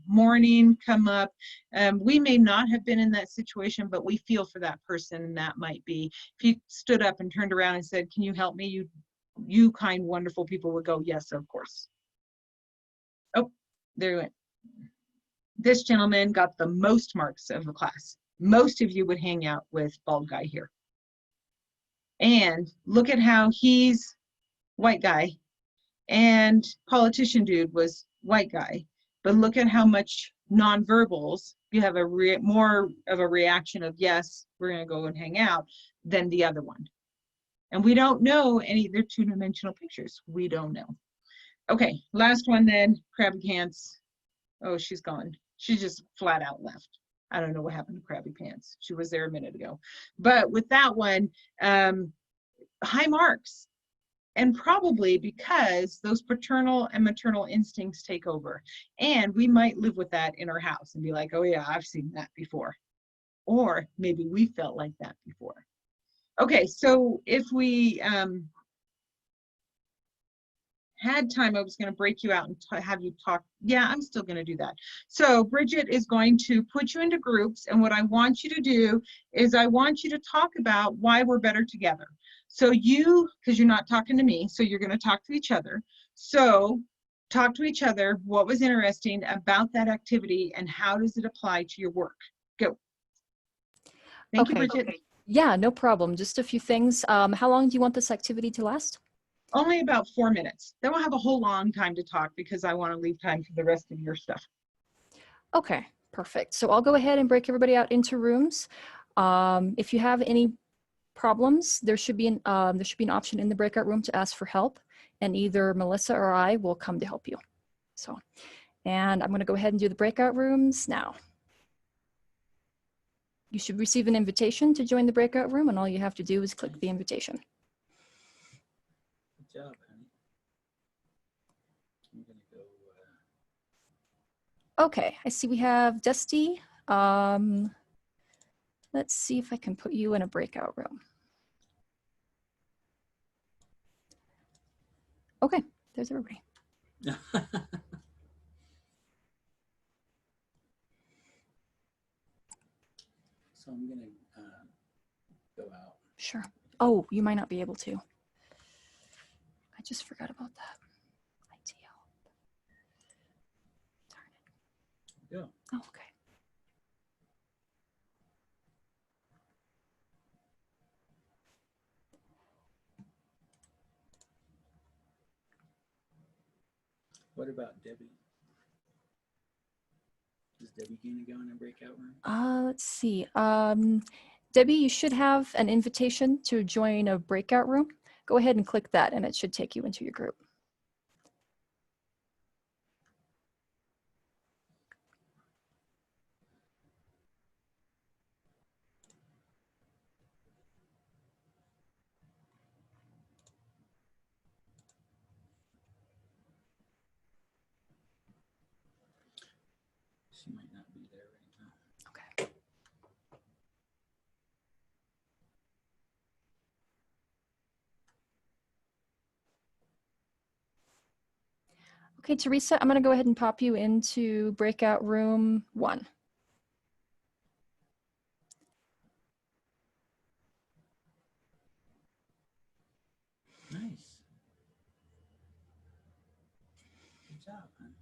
S2: mourning come up. We may not have been in that situation, but we feel for that person, and that might be if you stood up and turned around and said, "Can you help me?" You kind, wonderful people would go, "Yes, of course." Oh, there you went. This gentleman got the most marks of the class. Most of you would hang out with bald guy here. And look at how he's white guy and politician dude was white guy. But look at how much nonverbals you have more of a reaction of yes, we're going to go and hang out than the other one. And we don't know any, they're two-dimensional pictures. We don't know. Okay, last one then, Crabby Pants. Oh, she's gone. She just flat out left. I don't know what happened to Crabby Pants. She was there a minute ago. But with that one, high marks. And probably because those paternal and maternal instincts take over. And we might live with that in our house and be like, oh yeah, I've seen that before. Or maybe we felt like that before. Okay, so if we had time, I was going to break you out and have you talk. Yeah, I'm still going to do that. So Bridget is going to put you into groups. And what I want you to do is I want you to talk about why we're better together. So you, because you're not talking to me, so you're going to talk to each other. So talk to each other. What was interesting about that activity and how does it apply to your work? Go. Thank you, Bridget.
S4: Okay. Yeah, no problem. Just a few things. How long do you want this activity to last?
S2: Only about 4 minutes. Then we'll have a whole long time to talk because I want to leave time for the rest of your stuff.
S4: Okay, perfect. So I'll go ahead and break everybody out into rooms. If you have any problems, there should be an option in the breakout room to ask for help, and either Melissa or I will come to help you. So, and I'm going to go ahead and do the breakout rooms now. You should receive an invitation to join the breakout room, and all you have to do is click the invitation.
S7: Good job, honey. I'm gonna go.
S4: Okay, I see we have Dusty. Let's see if I can put you in a breakout room. Okay, there's everybody.
S7: So I'm gonna go out.
S4: Sure. Oh, you might not be able to. I just forgot about that. ITL. Darn it.
S7: Yeah.
S4: Oh, okay.
S7: What about Debbie? Is Debbie gonna go in a breakout room?
S4: Let's see. Debbie, you should have an invitation to join a breakout room. Go ahead and click that and it should take you into your group.
S7: She might not be there right now.
S4: Okay. Okay, Teresa, I'm going to go ahead and pop you into breakout room 1.
S7: Nice. Good job, honey.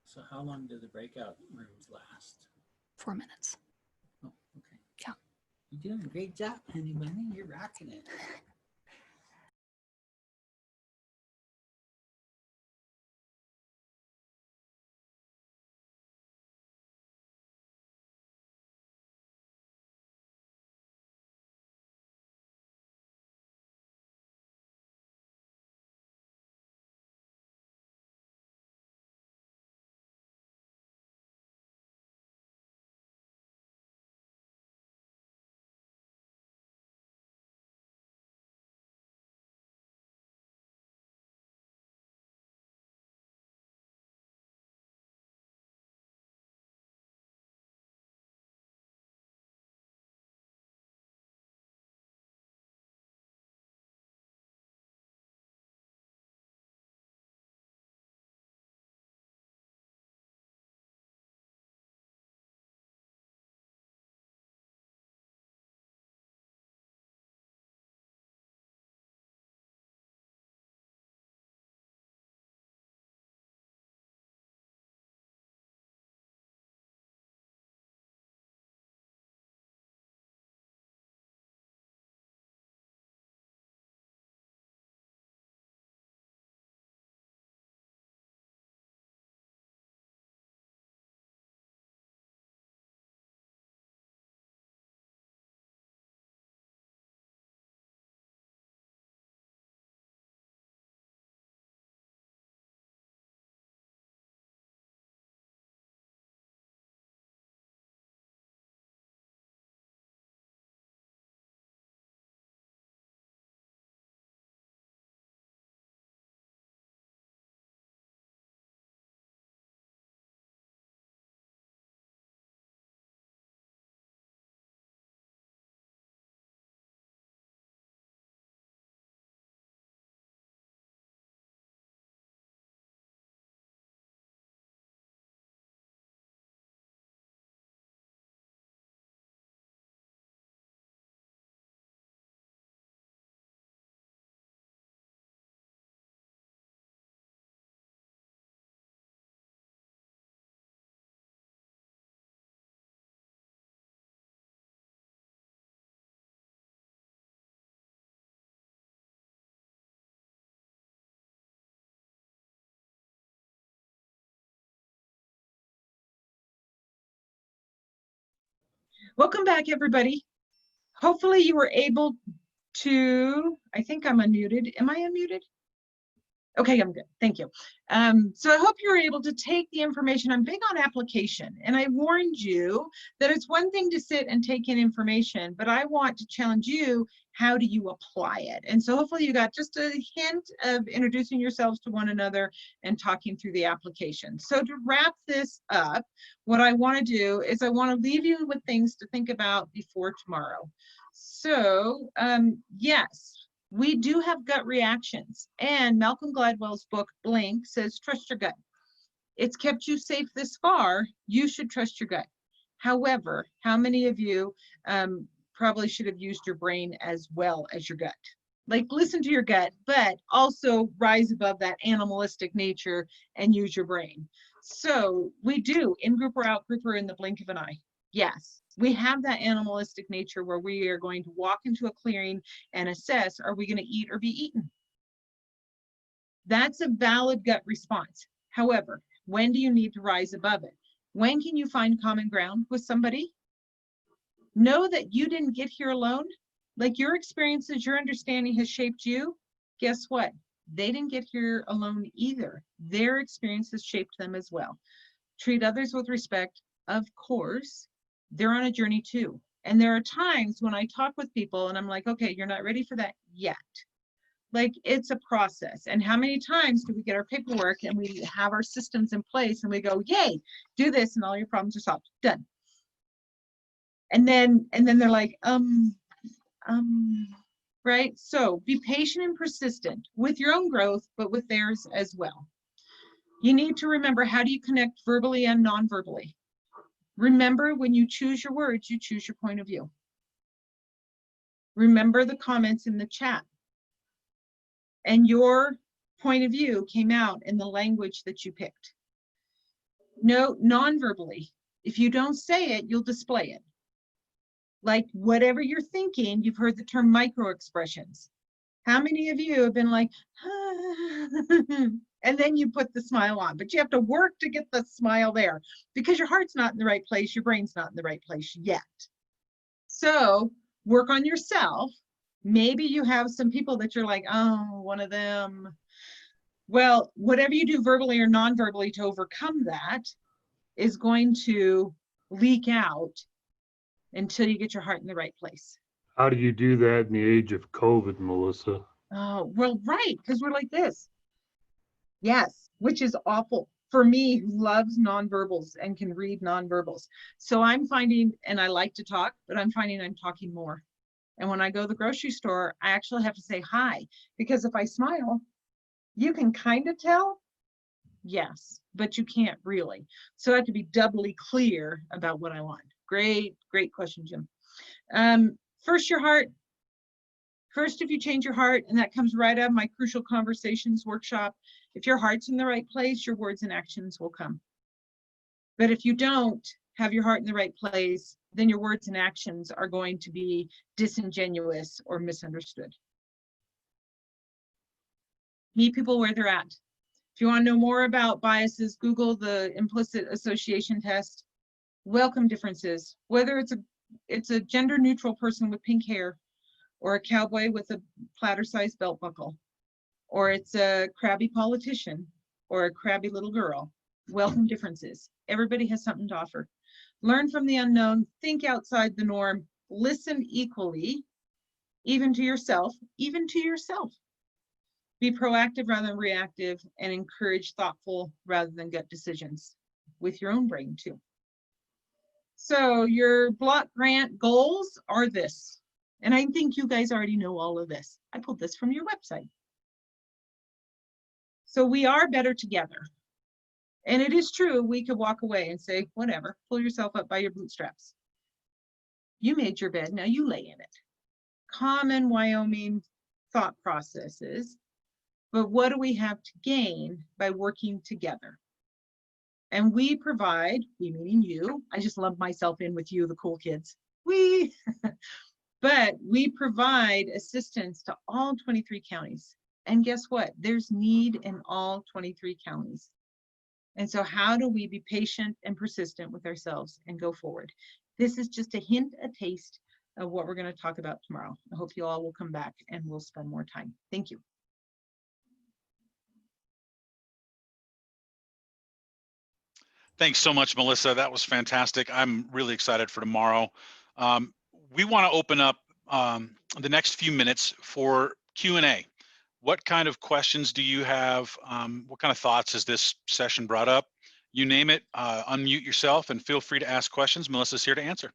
S7: So how long do the breakout rooms last?
S4: 4 minutes.
S7: Oh, okay.
S4: Yeah.
S7: You're doing a great job, honey bunny. You're rocking it.
S2: Welcome back, everybody. Hopefully you were able to, I think I'm unmuted. Am I unmuted? Okay, I'm good. Thank you. So I hope you're able to take the information. I'm big on application, and I warned you that it's one thing to sit and take in information, but I want to challenge you. How do you apply it? And so hopefully you got just a hint of introducing yourselves to one another and talking through the application. So to wrap this up, what I want to do is I want to leave you with things to think about before tomorrow. So yes, we do have gut reactions, and Malcolm Gladwell's book Blink says trust your gut. It's kept you safe this far. You should trust your gut. However, how many of you probably should have used your brain as well as your gut? Like, listen to your gut, but also rise above that animalistic nature and use your brain. So we do, in group or out group, or in the blink of an eye. Yes, we have that animalistic nature where we are going to walk into a clearing and assess, are we going to eat or be eaten? That's a valid gut response. However, when do you need to rise above it? When can you find common ground with somebody? Know that you didn't get here alone. Like, your experiences, your understanding has shaped you. Guess what? They didn't get here alone either. Their experiences shaped them as well. Treat others with respect, of course. They're on a journey too. And there are times when I talk with people and I'm like, okay, you're not ready for that yet. Like, it's a process. And how many times do we get our paperwork and we have our systems in place and we go, yay, do this and all your problems are solved, done. And then they're like, right? So be patient and persistent with your own growth, but with theirs as well. You need to remember, how do you connect verbally and non-verbally? Remember, when you choose your words, you choose your point of view. Remember the comments in the chat. And your point of view came out in the language that you picked. No, non-verbally. If you don't say it, you'll display it. Like, whatever you're thinking, you've heard the term micro expressions. How many of you have been like, and then you put the smile on, but you have to work to get the smile there because your heart's not in the right place, your brain's not in the right place yet. So work on yourself. Maybe you have some people that you're like, oh, one of them. Well, whatever you do verbally or non-verbally to overcome that is going to leak out until you get your heart in the right place.
S5: How do you do that in the age of COVID, Melissa?
S2: Oh, well, right, because we're like this. Yes, which is awful for me, who loves nonverbals and can read nonverbals. So I'm finding, and I like to talk, but I'm finding I'm talking more. And when I go to the grocery store, I actually have to say hi, because if I smile, you can kind of tell, yes, but you can't really. So I have to be doubly clear about what I want. Great question, Jim. First, your heart. First, if you change your heart, and that comes right out of my Crucial Conversations workshop, if your heart's in the right place, your words and actions will come. But if you don't have your heart in the right place, then your words and actions are going to be disingenuous or misunderstood. Meet people where they're at. If you want to know more about biases, Google the implicit association test. Welcome differences. Whether it's a gender neutral person with pink hair, or a cowboy with a platter-sized belt buckle, or it's a crabby politician, or a crabby little girl. Welcome differences. Everybody has something to offer. Learn from the unknown, think outside the norm, listen equally, even to yourself, Be proactive rather than reactive, and encourage thoughtful rather than gut decisions with your own brain too. So your block grant goals are this. And I think you guys already know all of this. I pulled this from your website. So we are better together. And it is true, we could walk away and say, whatever, pull yourself up by your bootstraps. You made your bed, now you lay in it. Common Wyoming thought processes. But what do we have to gain by working together? And we provide, we meaning you, I just lump myself in with you, the cool kids. But we provide assistance to all 23 counties. And guess what? There's need in all 23 counties. And so how do we be patient and persistent with ourselves and go forward? This is just a hint, a taste of what we're going to talk about tomorrow. I hope you all will come back and we'll spend more time. Thank you.
S1: Thanks so much, Melissa. That was fantastic. I'm really excited for tomorrow. We want to open up the next few minutes for Q&A. What kind of questions do you have? What kind of thoughts has this session brought up? You name it, unmute yourself and feel free to ask questions. Melissa's here to answer.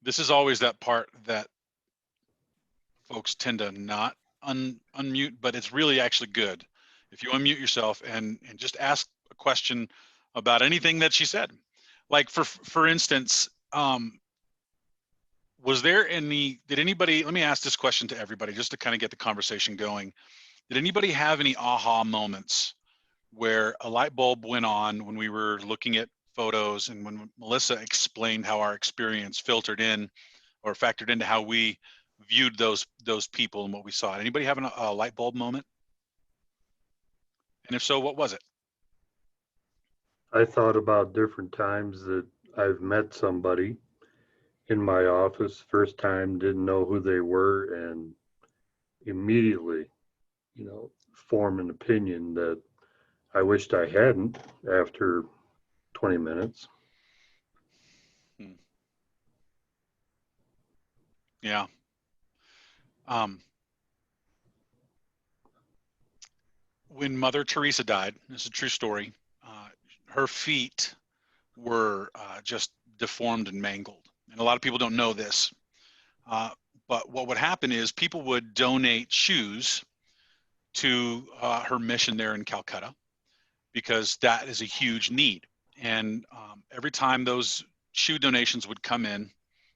S1: This is always that part that folks tend to not unmute, but it's really actually good if you unmute yourself and just ask a question about anything that she said. Like for instance, was there any, did anybody, let me ask this question to everybody just to kind of get the conversation going. Did anybody have any aha moments where a light bulb went on when we were looking at photos and when Melissa explained how our experience filtered in or factored into how we viewed those people and what we saw? Anybody having a light bulb moment? And if so, what was it?
S5: I thought about different times that I've met somebody in my office, first time, didn't know who they were, and immediately, form an opinion that I wished I hadn't after 20 minutes.
S1: Yeah. When Mother Teresa died, this is a true story, her feet were just deformed and mangled. And a lot of people don't know this. But what would happen is people would donate shoes to her mission there in Calcutta because that is a huge need. And every time those shoe donations would come in,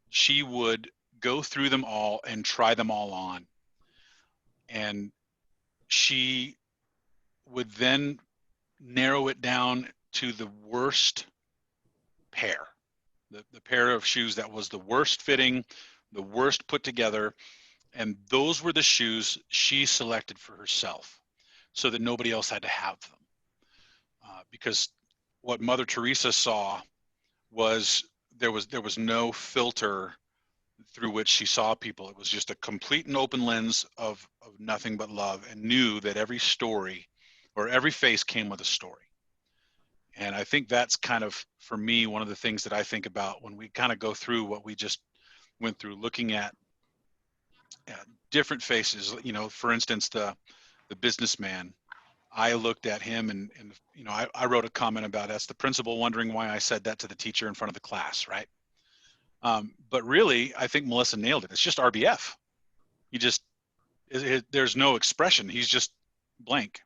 S1: she would go through them all and try them all on. And she would then narrow it down to the worst pair, the pair of shoes that was the worst fitting, the worst put together. And those were the shoes she selected for herself so that nobody else had to have them. Because what Mother Teresa saw was there was no filter through which she saw people. It was just a complete and open lens of nothing but love, and knew that every story or every face came with a story. And I think that's kind of, for me, one of the things that I think about when we kind of go through what we just went through, looking at different faces. For instance, the businessman. I looked at him and I wrote a comment about, that's the principal wondering why I said that to the teacher in front of the class, right? But really, I think Melissa nailed it. It's just RBF. He just, there's no expression. He's just blank.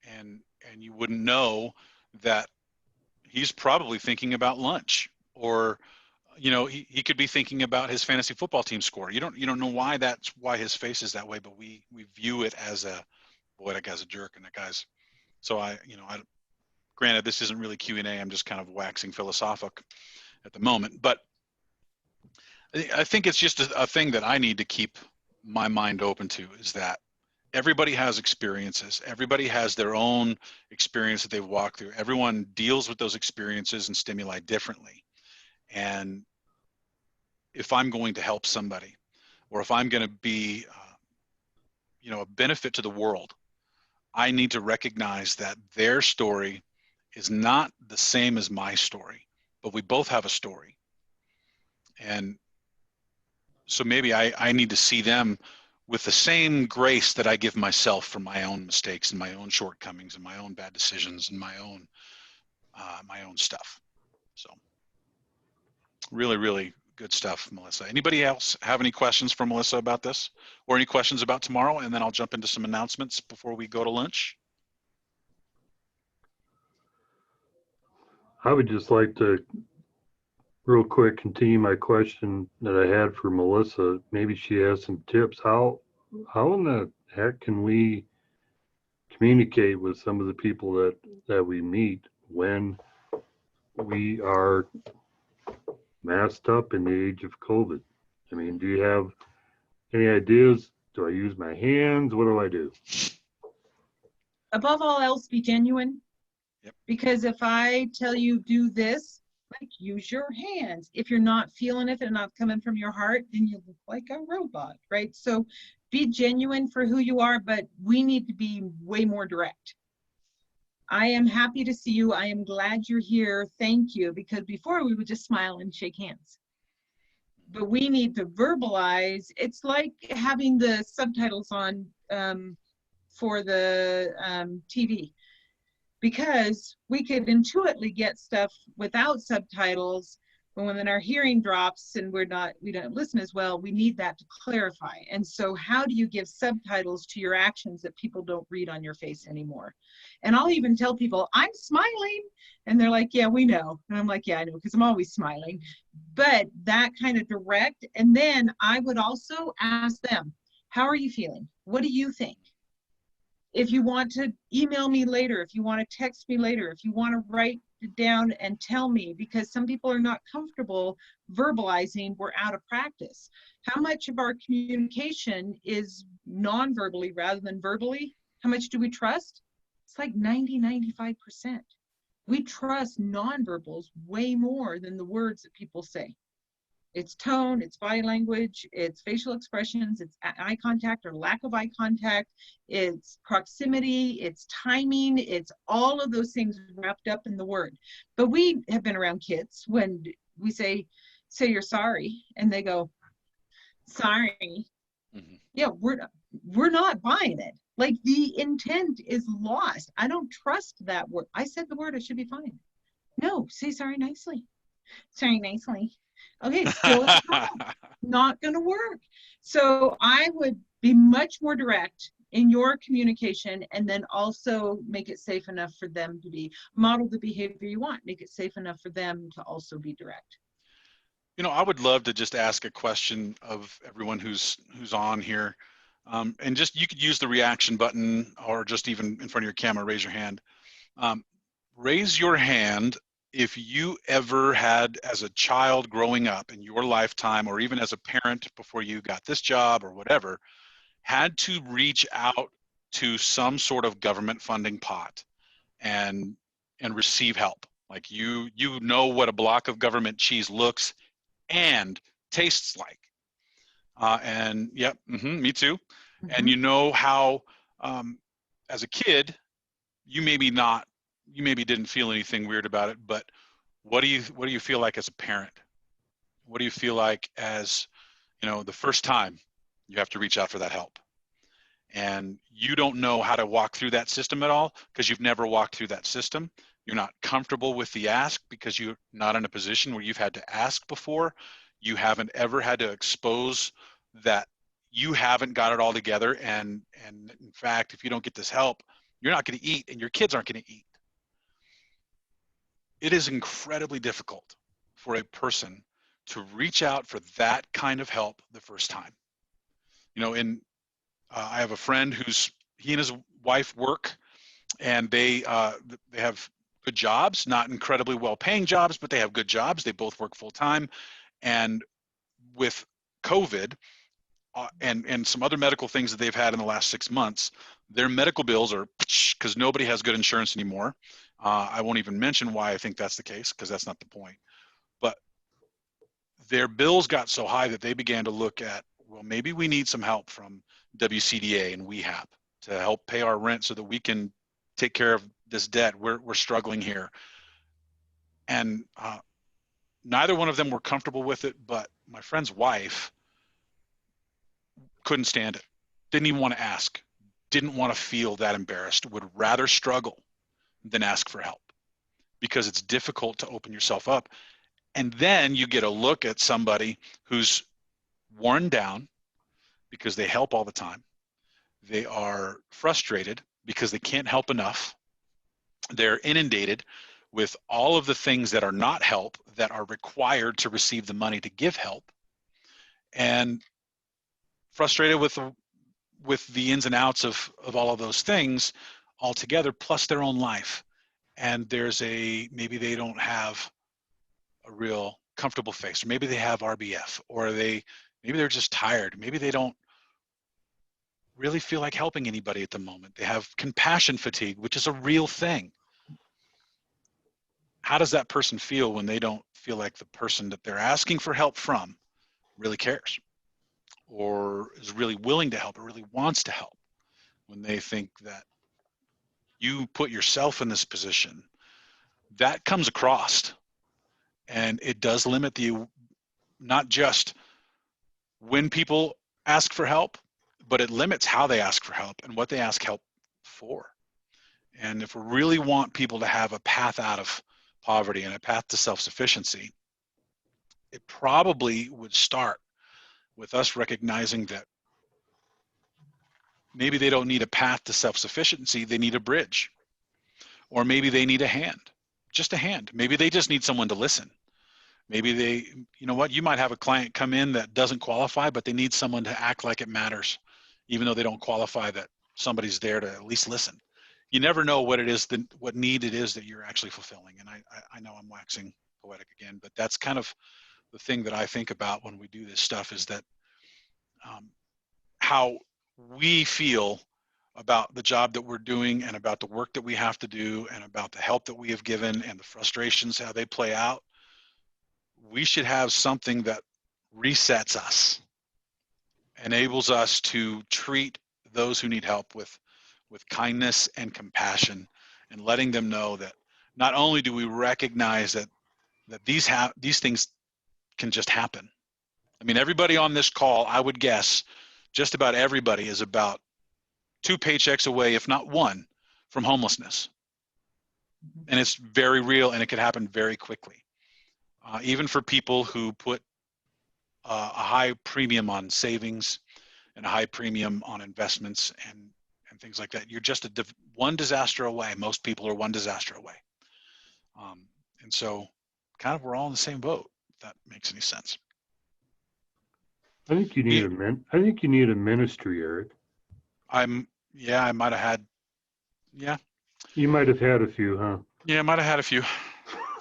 S1: And you wouldn't know that he's probably thinking about lunch, or he could be thinking about his fantasy football team score. You don't know why his face is that way, but we view it as boy, that guy's a jerk, and that guy's. So granted, this isn't really Q&A. I'm just kind of waxing philosophic at the moment, but I think it's just a thing that I need to keep my mind open to, is that everybody has experiences. Everybody has their own experience that they've walked through. Everyone deals with those experiences and stimuli differently. And if I'm going to help somebody, or if I'm going to be, a benefit to the world, I need to recognize that their story is not the same as my story, but we both have a story. And so maybe I need to see them with the same grace that I give myself for my own mistakes and my own shortcomings and my own bad decisions and my own stuff. So really, really good stuff, Melissa. Anybody else have any questions for Melissa about this, or any questions about tomorrow? And then I'll jump into some announcements before we go to lunch.
S5: I would just like to real quick continue my question that I had for Melissa. Maybe she has some tips. How in the heck can we communicate with some of the people that we meet when we are masked up in the age of COVID? I mean, do you have any ideas Do I use my hands? What do I do?
S2: Above all else, be genuine.
S1: Yep.
S2: Because if I tell you do this, like use your hands. If you're not feeling it and not coming from your heart, then you look like a robot, right? So be genuine for who you are, but we need to be way more direct. I am happy to see you. I am glad you're here. Thank you. Because before we would just smile and shake hands. But we need to verbalize. It's like having the subtitles on for the TV. Because we could intuitively get stuff without subtitles, but when our hearing drops and we don't listen as well, we need that to clarify. And so how do you give subtitles to your actions that people don't read on your face anymore? And I'll even tell people, I'm smiling. And they're like, yeah, we know. And I'm like, yeah, I know, because I'm always smiling. But that kind of direct. And then I would also ask them, how are you feeling? What do you think? If you want to email me later, if you want to text me later, if you want to write it down and tell me, because some people are not comfortable verbalizing, we're out of practice. How much of our communication is non-verbally rather than verbally? How much do we trust? It's like 90-95%. We trust nonverbals way more than the words that people say. It's tone, it's body language, it's facial expressions, it's eye contact or lack of eye contact, it's proximity, it's timing, it's all of those things wrapped up in the word. But we have been around kids when we say you're sorry, and they go, sorry. Mm-hmm. Yeah, we're not buying it. Like the intent is lost. I don't trust that word. I said the word, it should be fine. No, say sorry nicely. Sorry nicely. Okay, still not going to work. So I would be much more direct in your communication, and then also make it safe enough for them to be model the behavior you want. Make it safe enough for them to also be direct.
S1: You know, I would love to just ask a question of everyone who's on here, and just you could use the reaction button, or just even in front of your camera, raise your hand. Raise your hand if you ever had, as a child growing up in your lifetime, or even as a parent before you got this job or whatever, had to reach out to some sort of government funding pot and receive help. Like you know what a block of government cheese looks and tastes like. And yep, me too. Mm-hmm. And you know how, as a kid, you maybe didn't feel anything weird about it, but what do you feel like as a parent? What do you feel like as, the first time you have to reach out for that help? And you don't know how to walk through that system at all because you've never walked through that system. You're not comfortable with the ask because you're not in a position where you've had to ask before. You haven't ever had to expose that you haven't got it all together. And in fact, if you don't get this help, you're not going to eat and your kids aren't going to eat. It is incredibly difficult for a person to reach out for that kind of help the first time. I have a friend he and his wife work, and they have good jobs, not incredibly well-paying jobs, but they have good jobs. They both work full-time, and with COVID and some other medical things that they've had in the last 6 months, their medical bills are, because nobody has good insurance anymore. I won't even mention why I think that's the case, because that's not the point. But their bills got so high that they began to look at, well, maybe we need some help from WCDA and WEHAP to help pay our rent so that we can take care of this debt. We're struggling here. And neither one of them were comfortable with it, but my friend's wife couldn't stand it, didn't even want to ask, didn't want to feel that embarrassed, would rather struggle than ask for help because it's difficult to open yourself up. And then you get a look at somebody who's worn down because they help all the time. They are frustrated because they can't help enough. They're inundated with all of the things that are not help that are required to receive the money to give help, and frustrated with the ins and outs of all of those things altogether, plus their own life. And maybe they don't have a real comfortable face, or maybe they have RBF, or maybe they're just tired. Maybe they don't really feel like helping anybody at the moment. They have compassion fatigue, which is a real thing. How does that person feel when they don't feel like the person that they're asking for help from really cares or is really willing to help or really wants to help, when they think that you put yourself in this position? That comes across, and it does limit the, not just when people ask for help, but it limits how they ask for help and what they ask help for. And if we really want people to have a path out of poverty and a path to self-sufficiency, it probably would start with us recognizing that maybe they don't need a path to self-sufficiency, they need a bridge. Or maybe they need a hand, just a hand. Maybe they just need someone to listen. Maybe they, you know what, you might have a client come in that doesn't qualify, but they need someone to act like it matters, even though they don't qualify, that somebody's there to at least listen. You never know what it is, what need it is that you're actually fulfilling. And I know I'm waxing poetic again, but that's kind of the thing that I think about when we do this stuff, is that how we feel about the job that we're doing and about the work that we have to do and about the help that we have given and the frustrations, how they play out. We should have something that resets us, enables us to treat those who need help with kindness and compassion, and letting them know that not only do we recognize that these things can just happen. I mean, everybody on this call, I would guess, just about everybody is about 2 paychecks away, if not 1, from homelessness. And it's very real, and it could happen very quickly. Even for people who put a high premium on savings and a high premium on investments and things like that, you're just one disaster away. Most people are one disaster away. And so kind of we're all in the same boat, if that makes any sense.
S5: I think you need I think you need a ministry, Eric.
S1: I might have had,
S5: You might have had a few, huh?
S1: Yeah, I might have had a few.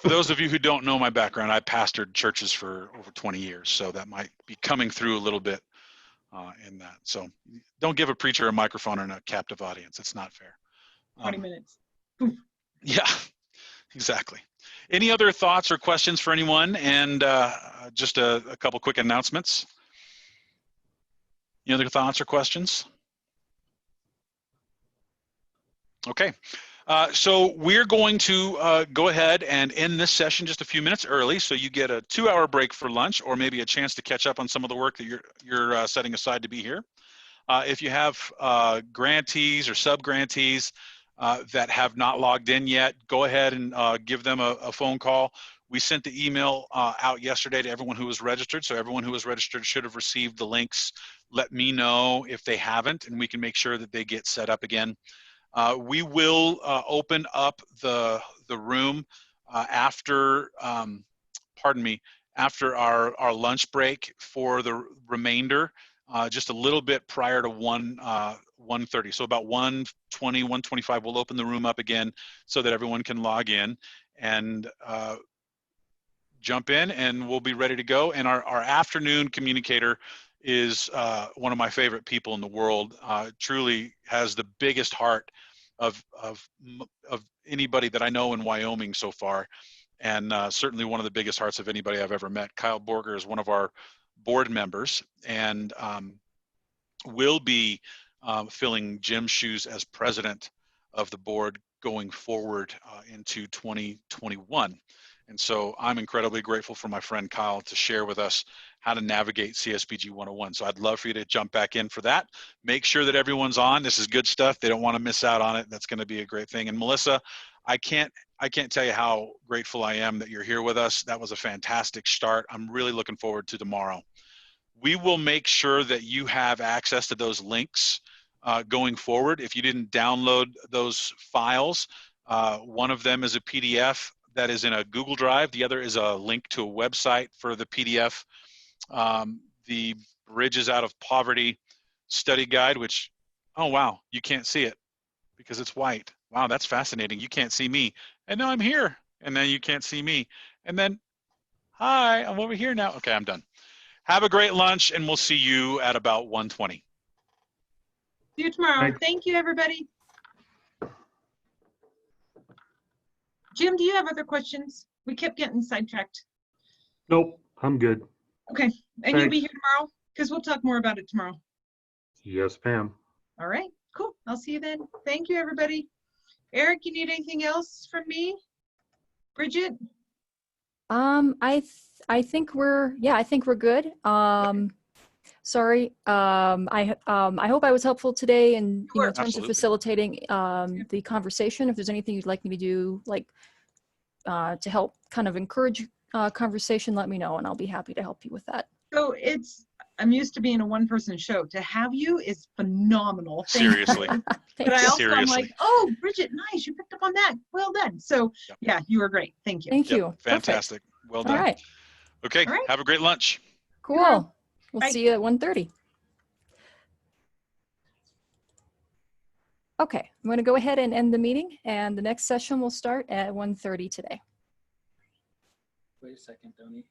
S1: For those of you who don't know my background, I pastored churches for over 20 years, so that might be coming through a little bit in that. So don't give a preacher a microphone and a captive audience. It's not fair.
S2: 20 minutes.
S1: Yeah, exactly. Any other thoughts or questions for anyone? And just a couple quick announcements. Any other thoughts or questions? Okay. So we're going to go ahead and end this session just a few minutes early, so you get a 2-hour break for lunch, or maybe a chance to catch up on some of the work that you're setting aside to be here. If you have grantees or sub-grantees that have not logged in yet, go ahead and give them a phone call. We sent the email out yesterday to everyone who was registered, so everyone who was registered should have received the links. Let me know if they haven't, and we can make sure that they get set up again. We will open up the room after, after our lunch break for the remainder, just a little bit prior to 1:30. So about 1:20, 1:25, we'll open the room up again so that everyone can log in and jump in, and we'll be ready to go. And our afternoon communicator is one of my favorite people in the world. Truly has the biggest heart of anybody that I know in Wyoming so far, and certainly one of the biggest hearts of anybody I've ever met. Kyle Borger is one of our board members, and will be filling Jim's shoes as president of the board going forward into 2021. And so I'm incredibly grateful for my friend Kyle to share with us how to navigate CSPG 101. So I'd love for you to jump back in for that. Make sure that everyone's on. This is good stuff. They don't want to miss out on it. That's going to be a great thing. And Melissa, I can't tell you how grateful I am that you're here with us. That was a fantastic start. I'm really looking forward to tomorrow. We will make sure that you have access to those links going forward. If you didn't download those files, one of them is a PDF that is in a Google Drive. The other is a link to a website for the PDF. The Bridges Out of Poverty study guide, which, oh wow, you can't see it because it's white. Wow, that's fascinating. You can't see me. And now I'm here, and then you can't see me. And then, hi, I'm over here now. Okay, I'm done. Have a great lunch, and we'll see you at about 1:20.
S2: See you tomorrow.
S5: Thanks.
S2: Thank you, everybody. Jim, do you have other questions? We kept getting sidetracked.
S5: Nope, I'm good.
S2: Okay, and you'll be
S5: Thanks.
S2: here tomorrow? Because we'll talk more about it tomorrow.
S5: Yes, ma'am.
S2: All right, cool. I'll see you then. Thank you, everybody. Eric, you need anything else from me? Bridget?
S4: I think we're good. Sorry. I hope I was helpful today in
S2: were.
S4: terms
S1: Absolutely.
S4: of facilitating the conversation. If there's anything you'd like me to do, like to help kind of encourage conversation, let me know and I'll be happy to help you with that.
S2: So I'm used to being a one-person show. To have you is phenomenal. Thank you.
S1: Seriously.
S2: But I also, I'm
S1: Seriously.
S2: like, oh, Bridget, nice. You picked up on that. Well done. So
S1: Yep.
S2: yeah, you were great. Thank you.
S4: Thank
S1: Yep,
S4: you. Perfect.
S1: fantastic. Well
S4: All
S1: done.
S4: right.
S1: Okay,
S2: All right.
S1: have a great lunch.
S4: Cool. We'll
S2: Bye.
S4: see you at 1:30. Okay, I'm going to go ahead and end the meeting, and the next session will start at 1:30 today.
S7: Wait a second, Tony.